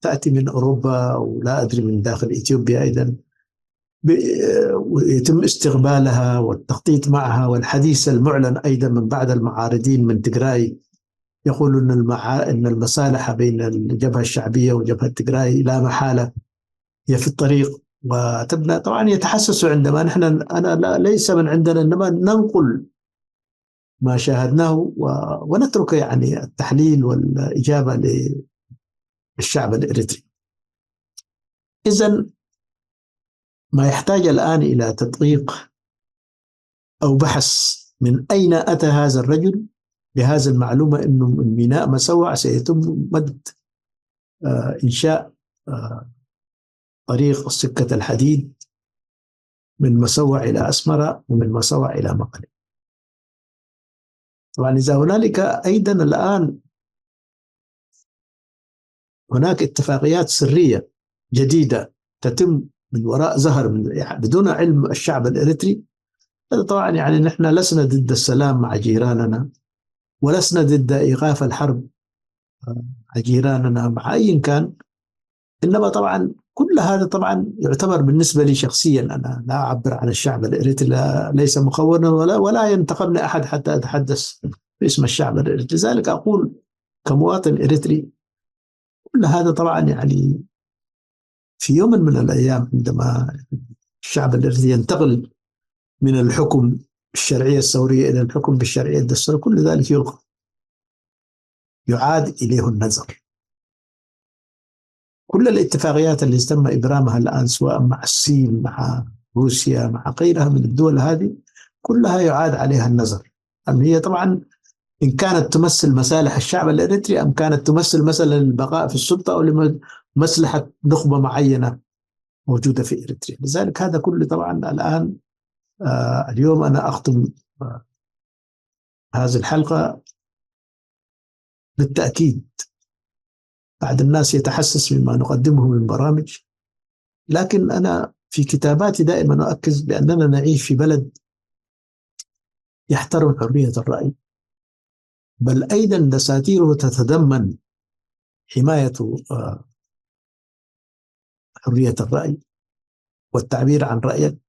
تأتي من أوروبا ولا أدري من داخل إثيوبيا أيضا، ويتم استقبالها والتخطيط معها، والحديث المعلن أيضا من بعض المعارضين من تجراي يقول أن المصالح بين الجبهة الشعبية وجبهة تجراي لا محالة هي في الطريق وتبنى. طبعا يتحسسوا عندما أنا ليس من عندنا، إنما ننقل ما شاهدناه ونترك يعني التحليل والإجابة للشعب الإريتري. إذن ما يحتاج الآن إلى تدقيق أو بحث من أين أتى هذا الرجل بهذا المعلومة أنه من ميناء مسوع سيتم مد إنشاء طريق سكة الحديد من مسوع إلى أسمرة ومن مسوع إلى مقلة. طبعا إذا هنالك أيضا الآن هناك اتفاقيات سرية جديدة تتم من وراء ظهر بدون علم الشعب الإريتري. طبعا يعني نحن لسنا ضد السلام مع جيراننا، ولسنا ضد إيقاف الحرب مع جيراننا مع أي كان، إنما طبعا كل هذا طبعا يعتبر بالنسبة لي شخصيا، أنا لا أعبر عن الشعب الإريتري، ليس مخونا ولا ينتقمني أحد حتى أتحدث باسم الشعب الإريتري. لذلك أقول كمواطن إريتري كل هذا طبعا يعني في يوم من الأيام عندما الشعب الإريتري ينتقل من الحكم بالشرعية الثورية إلى الحكم بالشرعية الدستورية كل ذلك يلغى. يعاد إليه النظر. كل الاتفاقيات اللي تم إبرامها الآن سواء مع الصين مع روسيا مع غيرها من الدول هذه كلها يعاد عليها النظر. هي طبعا إن كانت تمثل مصالح الشعب الإريتري أم كانت تمثل مثلا البقاء في السلطة أو لمصلحة نخبة معينة موجودة في إريتريا. لذلك هذا كله طبعا الآن اليوم أنا أختم هذه الحلقة بالتأكيد. بعض الناس يتحسس مما نقدمه من برامج، لكن أنا في كتاباتي دائما أؤكد بأننا نعيش في بلد يحترم حرية الرأي، بل أيضا دساتيره تتضمن حماية حرية الرأي والتعبير عن رأيك.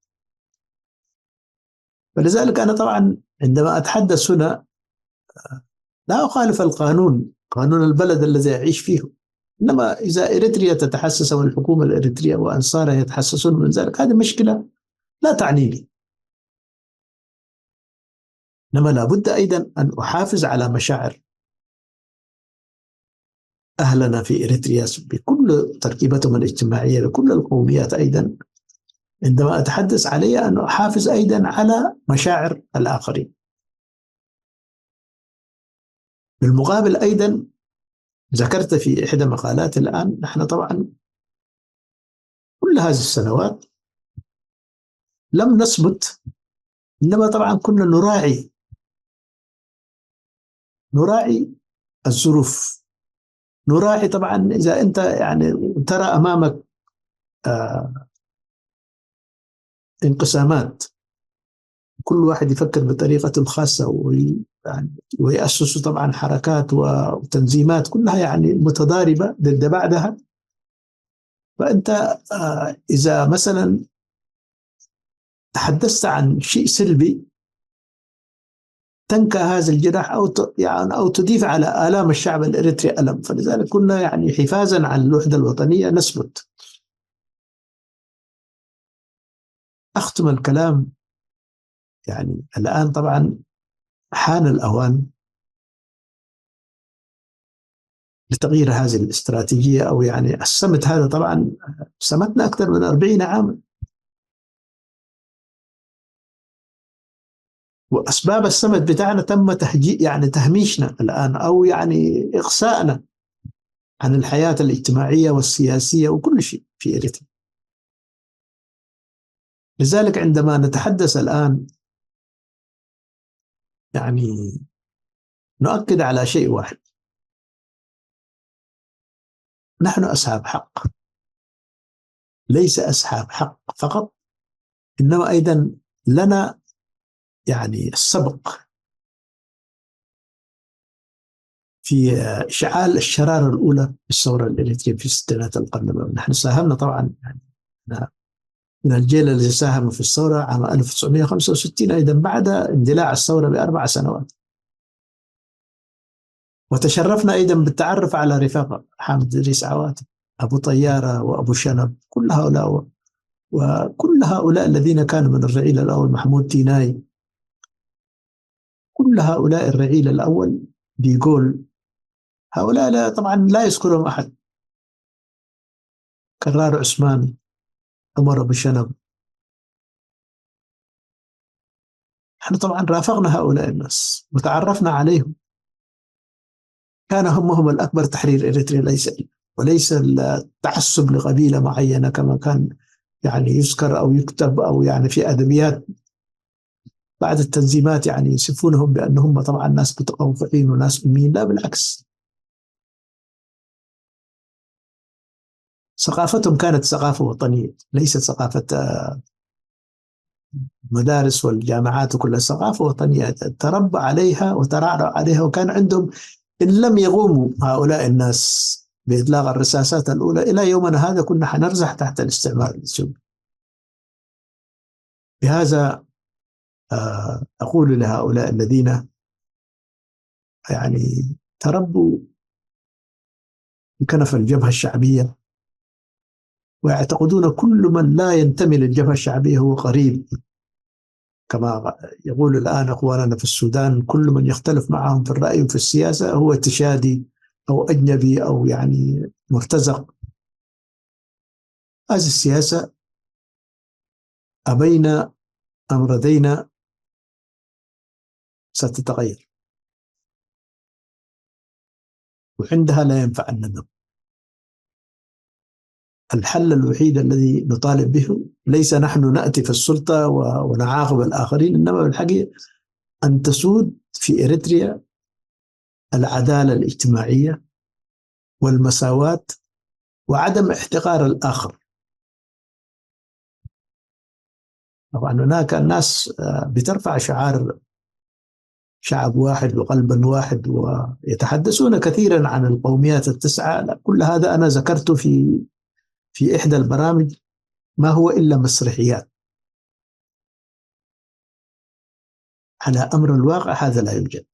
فلذلك أنا طبعا عندما أتحدث هنا لا أخالف القانون، قانون البلد الذي أعيش فيه، إنما إذا إريتريا تتحسس والحكومة الإريترية وأنصارها يتحسسون من ذلك هذه مشكلة لا تعنيني. إنما لابد أيضا أن أحافظ على مشاعر أهلنا في إريتريا بكل تركيبتهم الاجتماعية بكل القوميات. أيضا عندما أتحدث علي أن أحافظ أيضا على مشاعر الآخرين. بالمقابل أيضا ذكرت في إحدى مقالات الآن نحن طبعا كل هذه السنوات لم نثبت، إنما طبعا كنا نراعي الظروف، نراعي طبعا إذا أنت يعني ترى أمامك انقسامات كل واحد يفكر بطريقته الخاصة ويأسس طبعا حركات وتنظيمات كلها يعني متضاربة ضد بعضها. فأنت إذا مثلا تحدثت عن شيء سلبي تنكى هذا الجراح أو تضيف على آلام الشعب الإريتري ألم. فلذلك كنا يعني حفاظا عن الوحدة الوطنية نثبت. أختم الكلام يعني الآن طبعا حان الأوان لتغيير هذه الاستراتيجية، أو يعني الصمت هذا طبعا صمتنا أكثر من 40 عاما، وأسباب الصمت بتاعنا تم يعني تهميشنا الآن أو يعني إقصائنا عن الحياة الاجتماعية والسياسية وكل شيء في إريتريا. لذلك عندما نتحدث الآن يعني نؤكد على شيء واحد: نحن أصحاب حق، ليس أصحاب حق فقط، إنما أيضا لنا يعني السبق في إشعال الشرارة الأولى في الثورة الإريترية في ستينات القرن. نحن ساهمنا طبعا يعني من الجيل الذي ساهم في الثورة عام 1965 أيضا بعد اندلاع الثورة ب4 سنوات. وتشرفنا أيضا بالتعرف على رفاق حامد إدريس عواتي، أبو طيارة وأبو شنب، وكل هؤلاء الذين كانوا من الرعيل الأول، محمود تيناي، كل هؤلاء الرعيل الأول بيقول هؤلاء لا طبعا لا يذكرهم أحد، كرار عثمان، عمر أبو شنب. نحن طبعا رافقنا هؤلاء الناس وتعرفنا عليهم، كان همهم الأكبر تحرير إريتريا، وليس التعصب لقبيلة معينة كما كان يعني يذكر أو يكتب أو يعني في أدبيات بعض التنظيمات يعني يصفونهم بأنهم طبعا ناس متطوعين وناس أمين. لا بالعكس، ثقافتهم كانت ثقافة وطنية، ليست ثقافة مدارس والجامعات، وكل ثقافة وطنية تربى عليها وترعرع عليها. وكان عندهم إن لم يقوموا هؤلاء الناس بإطلاق الرصاصات الأولى إلى يومنا هذا كنا حنرزح تحت الاستعمار السوري. بهذا أقول لهؤلاء الذين يعني تربوا بكنف الجبهة الشعبية ويعتقدون كل من لا ينتمي للجبهة الشعبية هو قريب، كما يقول الآن أخواننا في السودان، كل من يختلف معهم في الرأي وفي السياسة هو تشادي أو أجنبي أو يعني مرتزق. هذه السياسة أبينا أم رضينا ستتغير، وعندها لا ينفع الندم. الحل الوحيد الذي نطالب به ليس نحن نأتي في السلطة ونعاقب الآخرين، إنما بالحقيقة أن تسود في إريتريا العدالة الاجتماعية والمساواة وعدم احتقار الآخر. طبعا هناك الناس بترفع شعار شعب واحد وقلب واحد ويتحدثون كثيرا عن القوميات التسعة. لا، كل هذا أنا ذكرته في إحدى البرامج، ما هو إلا مسرحيات. على أمر الواقع هذا لا يوجد.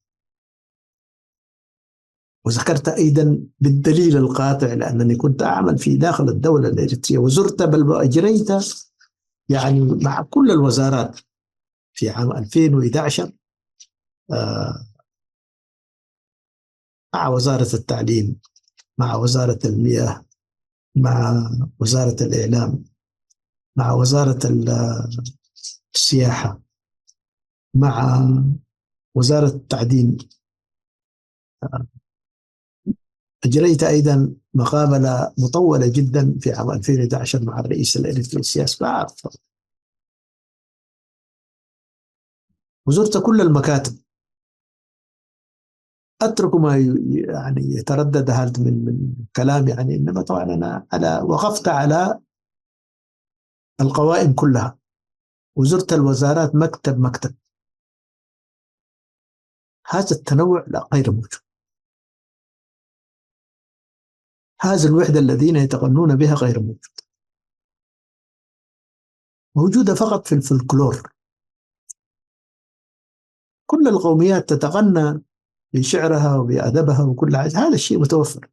وذكرت أيضا بالدليل القاطع، لأنني كنت أعمل في داخل الدولة الإريترية وزرت بل وأجريت يعني مع كل الوزارات في عام 2011 مع وزارة التعليم، مع وزارة المياه، مع وزارة الإعلام، مع وزارة السياحة، مع وزارة التعدين. أجريت أيضا مقابلة مطولة جدا في عام 2011 مع الرئيس الإريتري السياسي بعرف. وزرت كل المكاتب. أترك ما يعني يتردد هذا من كلام يعني، إنما طبعا أنا وقفت على القوائم كلها وزرت الوزارات مكتب مكتب. هذا التنوع لا غير موجود. هذه الوحدة الذين يتغنون بها غير موجود، موجودة فقط في الفلكلور. كل القوميات تتغنى بشعرها وبأدبها وكل هذا الشيء متوفر.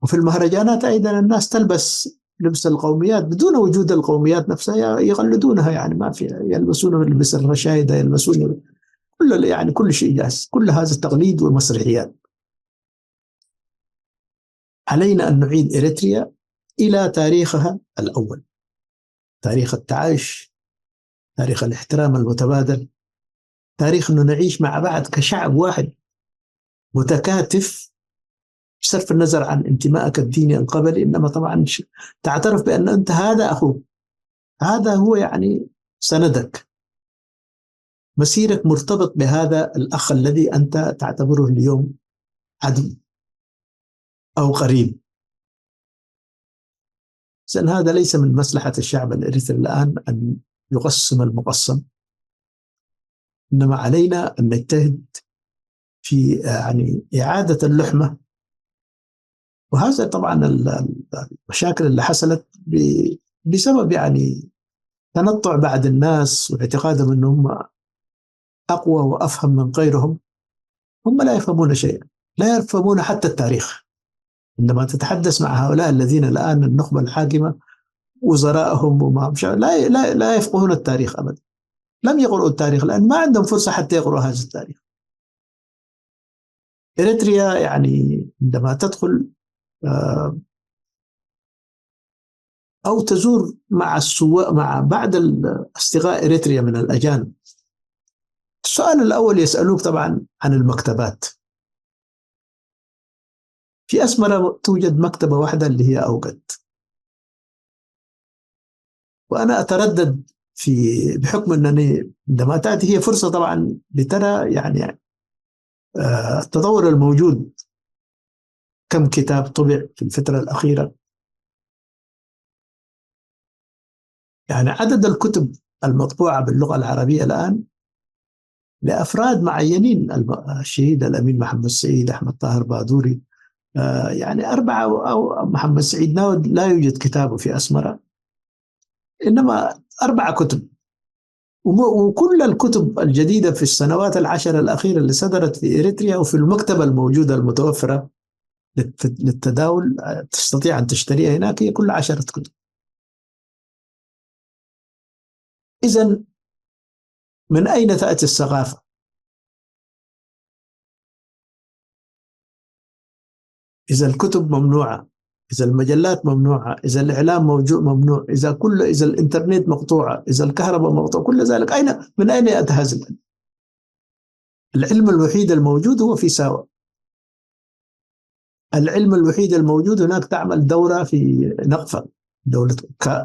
وفي المهرجانات أيضا الناس تلبس لبس القوميات بدون وجود القوميات نفسها، يقلدونها يعني، ما في، يلبسون لبس الرشايدة، يلبسون كل يعني كل شيء جاهز. كل هذا التقليد ومسرحيات. علينا أن نعيد إريتريا إلى تاريخها الأول، تاريخ التعايش، تاريخ الاحترام المتبادل، تاريخ أنه نعيش مع بعض كشعب واحد متكاتف، بصرف النظر عن انتمائك الديني القبلي، إنما طبعا تعترف بأن أنت هذا أخوك، هذا هو يعني سندك، مسيرك مرتبط بهذا الأخ الذي أنت تعتبره اليوم عدو أو قريب. إذن هذا ليس من مصلحة الشعب الإريتري الآن أن يقسم المقسم، إنما علينا أن نجتهد في يعني إعادة اللحمة. وهذا طبعا المشاكل اللي حصلت بسبب يعني تنطع بعض الناس واعتقادهم أنهم أقوى وأفهم من غيرهم. هم لا يفهمون شيئا، لا يفهمون حتى التاريخ. عندما تتحدث مع هؤلاء الذين الآن النخبة الحاكمة وزرائهم وما لا يفقهون التاريخ أبدا. لم يقرؤوا التاريخ لأن ما عندهم فرصة حتى يقرؤوا هذا التاريخ. إريتريا يعني عندما تدخل أو تزور مع السواق مع بعض الأصدقاء إريتريا من الأجانب، السؤال الأول يسألوك طبعا عن المكتبات. في أسمرة توجد مكتبة واحدة اللي هي أوقد، وأنا أتردد بحكم أنني عندما تأتي هي فرصة طبعا لترى يعني التطور الموجود، كم كتاب طبع في الفترة الأخيرة، يعني عدد الكتب المطبوعة باللغة العربية الآن لأفراد معينين، الشهيد الأمين محمد سعيد، أحمد طاهر بادوري، يعني 4 أو محمد سعيد ناود لا يوجد كتابه في أسمرة، إنما 4 كتب. وكل الكتب الجديدة في السنوات ال10 الأخيرة اللي صدرت في إريتريا وفي المكتبة الموجودة المتوفرة للتداول تستطيع أن تشتريها هناك، هي كل 10 كتب. إذن من أين تأتي الثقافة؟ إذا الكتب ممنوعة، إذا المجلات ممنوعة، إذا الإعلام موجود ممنوع، إذا الإنترنت مقطوعة، إذا الكهرباء مقطوعة، كل ذلك من أين يأتي هذا العلم؟ العلم الوحيد الموجود هو في ساوى. العلم الوحيد الموجود هناك تعمل دورة في نقفة، دولة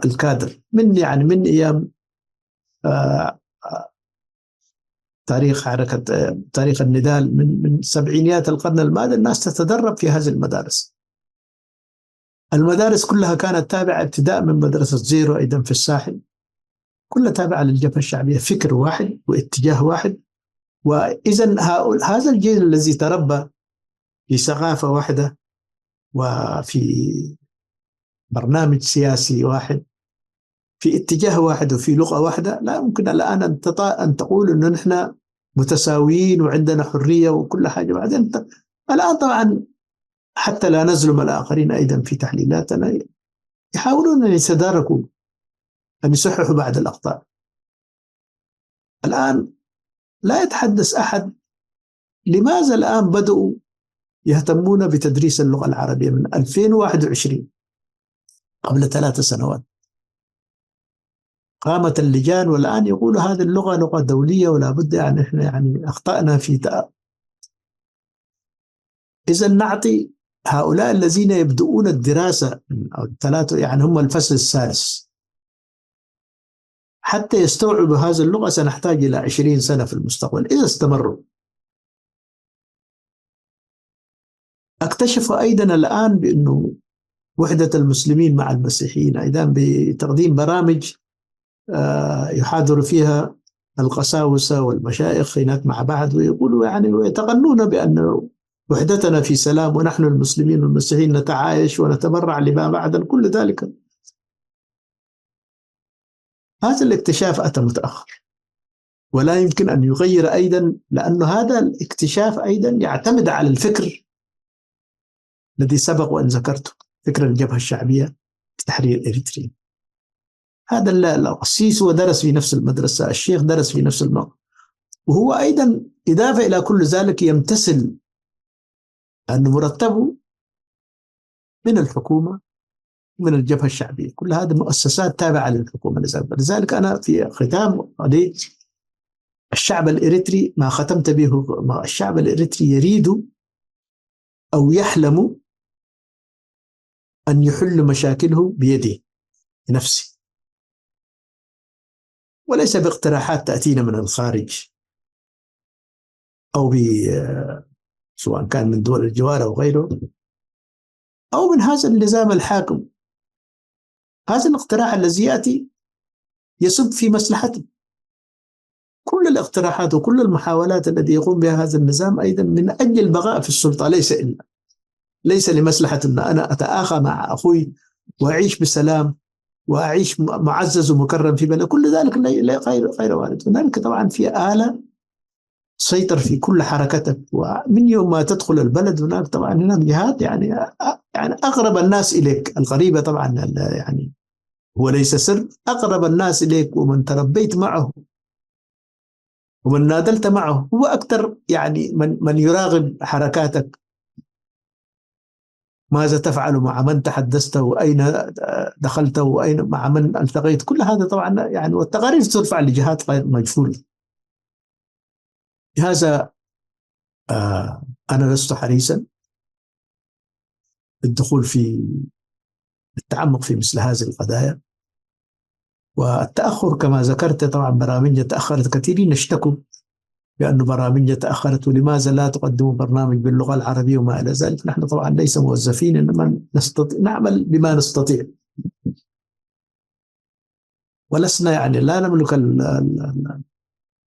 الكادر، من أيام آه، تاريخ النضال، من سبعينيات القرن الماضي الناس تتدرب في هذه المدارس. المدارس كلها كانت تابعة ابتداء من مدرسة زيرو أيضا في الساحل، كلها تابعة للجبهة الشعبية، فكر واحد واتجاه واحد. وإذا هذا الجيل الذي تربى في ثقافة واحدة وفي برنامج سياسي واحد في اتجاه واحد وفي لغة واحدة، لا يمكن الآن أن تقول أنه نحن متساويين وعندنا حرية وكل حاجة. بعدين الآن طبعا حتى لا نظلم الآخرين أيضا في تحليلاتنا، يحاولون أن يتداركوا، أن يصححوا بعض الأخطاء. الآن لا يتحدث أحد لماذا الآن بدأوا يهتمون بتدريس اللغة العربية من 2021، قبل 3 سنوات قامت اللجان، والآن يقولوا هذه اللغة لغة دولية ولا بد، إحنا أخطأنا في إذا نعطي هؤلاء الذين يبدؤون الدراسة أو الثلاثة، هم الفصل الثالث، حتى يستوعبوا هذه اللغة سنحتاج إلى 20 سنة في المستقبل إذا استمروا. اكتشفوا أيضا الآن بأنه وحدة المسلمين مع المسيحيين أيضا بتقديم برامج يحاضر فيها القساوسة والمشايخ هناك مع بعض، ويقولوا ويتغنون بأن وحدتنا في سلام ونحن المسلمين والمسيحيين نتعايش ونتبرع لما بعد كل ذلك. هذا الاكتشاف أتى متأخر ولا يمكن أن يغير أيضا، لأن هذا الاكتشاف أيضا يعتمد على الفكر الذي سبق وأن ذكرته، فكر الجبهة الشعبية في تحرير إريتريا. هذا القسيس ودرس في نفس المدرسة، الشيخ درس في نفس الموقع، وهو أيضا إضافة إلى كل ذلك يمتثل أن مرتبه من الحكومة ومن الجبهة الشعبية، كل هذه مؤسسات تابعة للحكومة. لذلك أنا في ختام قضية الشعب الإريتري ما ختمت به، ما الشعب الإريتري يريد أو يحلم أن يحل مشاكله بيده بنفسه، وليس باقتراحات تأتينا من الخارج أو سواء كان من دول الجوار أو غيره أو من هذا النظام الحاكم. هذا الاقتراح الذي يأتي يصب في مصلحته. كل الاقتراحات وكل المحاولات التي يقوم بها هذا النظام أيضا من أجل البقاء في السلطة، ليس لمصلحة أن أنا أتآخى مع أخوي وأعيش بسلام وأعيش معزز ومكرم في بلد. كل ذلك غير وارد. هناك طبعا في آلة تسيطر في كل حركتك، ومن يوم ما تدخل البلد هناك طبعا هناك جهات أقرب الناس إليك، القريبة طبعا هو ليس سر، أقرب الناس إليك ومن تربيت معه ومن نادلت معه هو أكثر من يراقب حركاتك، ماذا تفعل مع من تحدثت وأين دخلت وأين مع من التقيت. كل هذا طبعا والتقارير ترفع لجهات غير مجهولة. لهذا أنا لست حريصا بالدخول في التعمق في مثل هذه القضايا. والتأخر كما ذكرت طبعا برامج تأخرت، كثيرين اشتكوا بأن برامج تأخرت ولماذا لا تقدموا برنامج باللغة العربية وما إلى ذلك. نحن طبعا ليس موظفين، إنما نعمل بما نستطيع، ولسنا لا نملك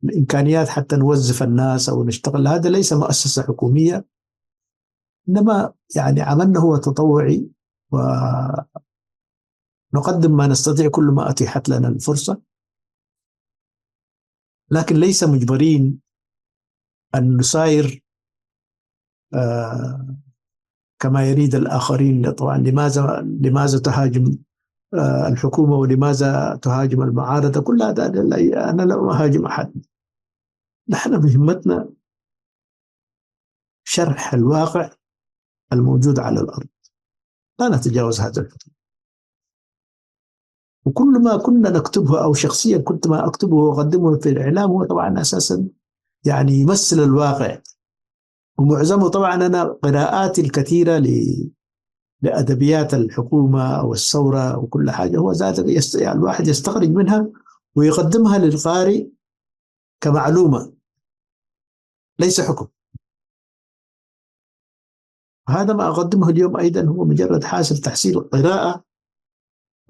الإمكانيات حتى نوظف الناس أو نشتغل. هذا ليس مؤسسة حكومية، إنما عملنا هو تطوعي ونقدم ما نستطيع كل ما أتيحت لنا الفرصة، لكن ليس مجبرين أن نساير كما يريد الآخرين. طبعا لماذا تهاجم الحكومة ولماذا تهاجم المعارضة؟ كل هذا أنا لا أهاجم أحد، نحن مهمتنا شرح الواقع الموجود على الأرض، لا نتجاوز هذا الحدود. وكل ما كنا نكتبه أو شخصيا كنت ما أكتبه وأقدمه في الإعلام هو طبعا أساسا يعني يمثل الواقع، ومعظمه طبعا أنا قراءاتي الكثيرة لأدبيات الحكومة والثورة وكل حاجة هو ذات يعني الواحد يستخرج منها ويقدمها للقارئ كمعلومة ليس حكم. هذا ما أقدمه اليوم أيضا هو مجرد حاصل تحصيل قراءة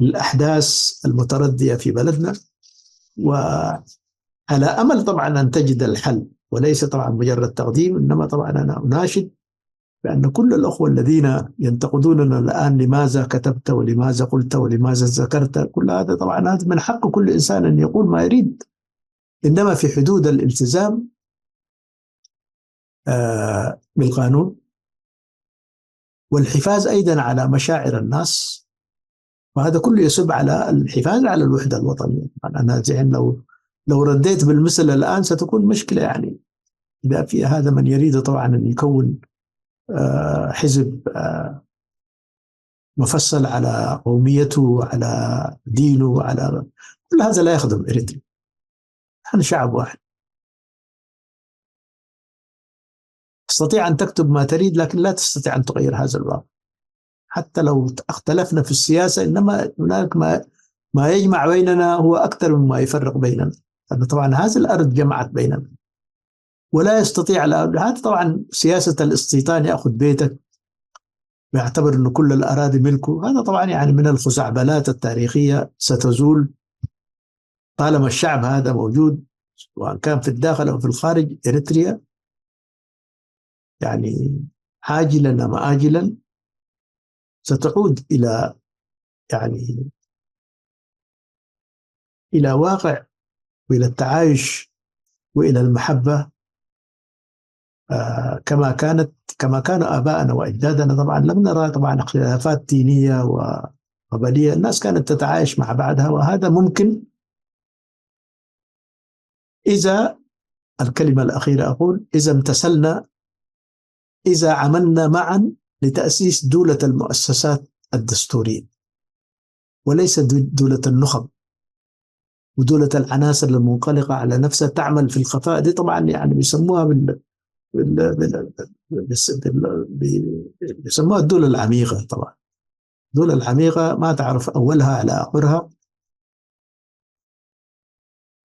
للأحداث المتردية في بلدنا، وعلى أمل طبعا أن تجد الحل، وليس طبعا مجرد تقديم، إنما طبعا أنا أناشد بأن كل الأخوة الذين ينتقدوننا الآن لماذا كتبت ولماذا قلت ولماذا ذكرت، كل هذا طبعا هذا من حق كل إنسان أن يقول ما يريد، إنما في حدود الالتزام بالقانون والحفاظ أيضا على مشاعر الناس، وهذا كله يصب على الحفاظ على الوحدة الوطنية. أنا زعل لو رديت بالمثل الآن ستكون مشكلة، يعني إذا في هذا من يريد طبعا أن يكون حزب مفصل على قوميته على دينه على كل هذا لا يخدم إريتريا. نحن شعب واحد، تستطيع أن تكتب ما تريد لكن لا تستطيع أن تغير هذا الواقع، حتى لو اختلفنا في السياسة، إنما هناك ما يجمع بيننا هو أكثر مما يفرق بيننا. طبعا هذه الأرض جمعت بيننا ولا يستطيع هذا طبعا سياسة الاستيطان، يأخذ بيتك ويعتبر أن كل الأراضي ملكه، هذا طبعا يعني من الخزعبلات التاريخية ستزول طالما الشعب هذا موجود، وأن كان في الداخل أو في الخارج. إريتريا يعني عاجلا أم آجلا ستعود إلى يعني إلى واقع وإلى التعايش وإلى المحبة كما كان آباءنا وأجدادنا. طبعا لم نرى طبعا اختلافات دينية وقبلية، الناس كانت تتعايش مع بعضها، وهذا ممكن إذا الكلمة الأخيرة أقول إذا امتثلنا، إذا عملنا معا لتأسيس دولة المؤسسات الدستورية وليس دولة النخب ودولة العناصر المنقلقة على نفسها تعمل في الخفاء. دي طبعا يعني بيسموها بيسموها الدولة العميقة. طبعا الدولة العميقة ما تعرف أولها على آخرها.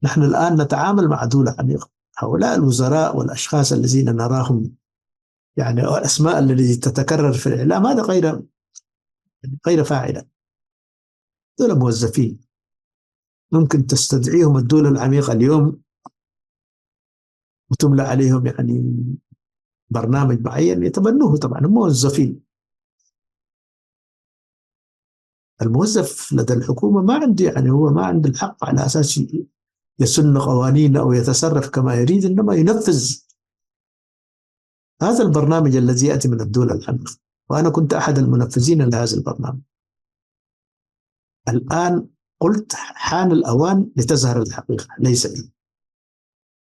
نحن الآن نتعامل مع دولة عميقة. هؤلاء الوزراء والأشخاص الذين نراهم يعني الأسماء التي تتكرر في الإعلام هذا غير فاعلة، دولة موظفين ممكن تستدعيهم الدولة العميقة اليوم وتملى عليهم يعني برنامج معين يتبنوه. طبعا هم موظفين. الموظف لدى الحكومة ما عنده يعني هو ما عنده الحق على أساس يسن قوانين أو يتصرف كما يريد، إنما ينفذ هذا البرنامج الذي يأتي من الدولة العميقة، وأنا كنت أحد المنفذين لهذا البرنامج. الآن قلت حان الأوان لتظهر الحقيقة ليس لي.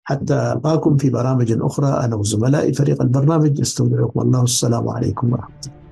حتى ألقاكم في برامج أخرى أنا وزملائي فريق البرنامج، استودعكم الله، السلام عليكم ورحمة الله.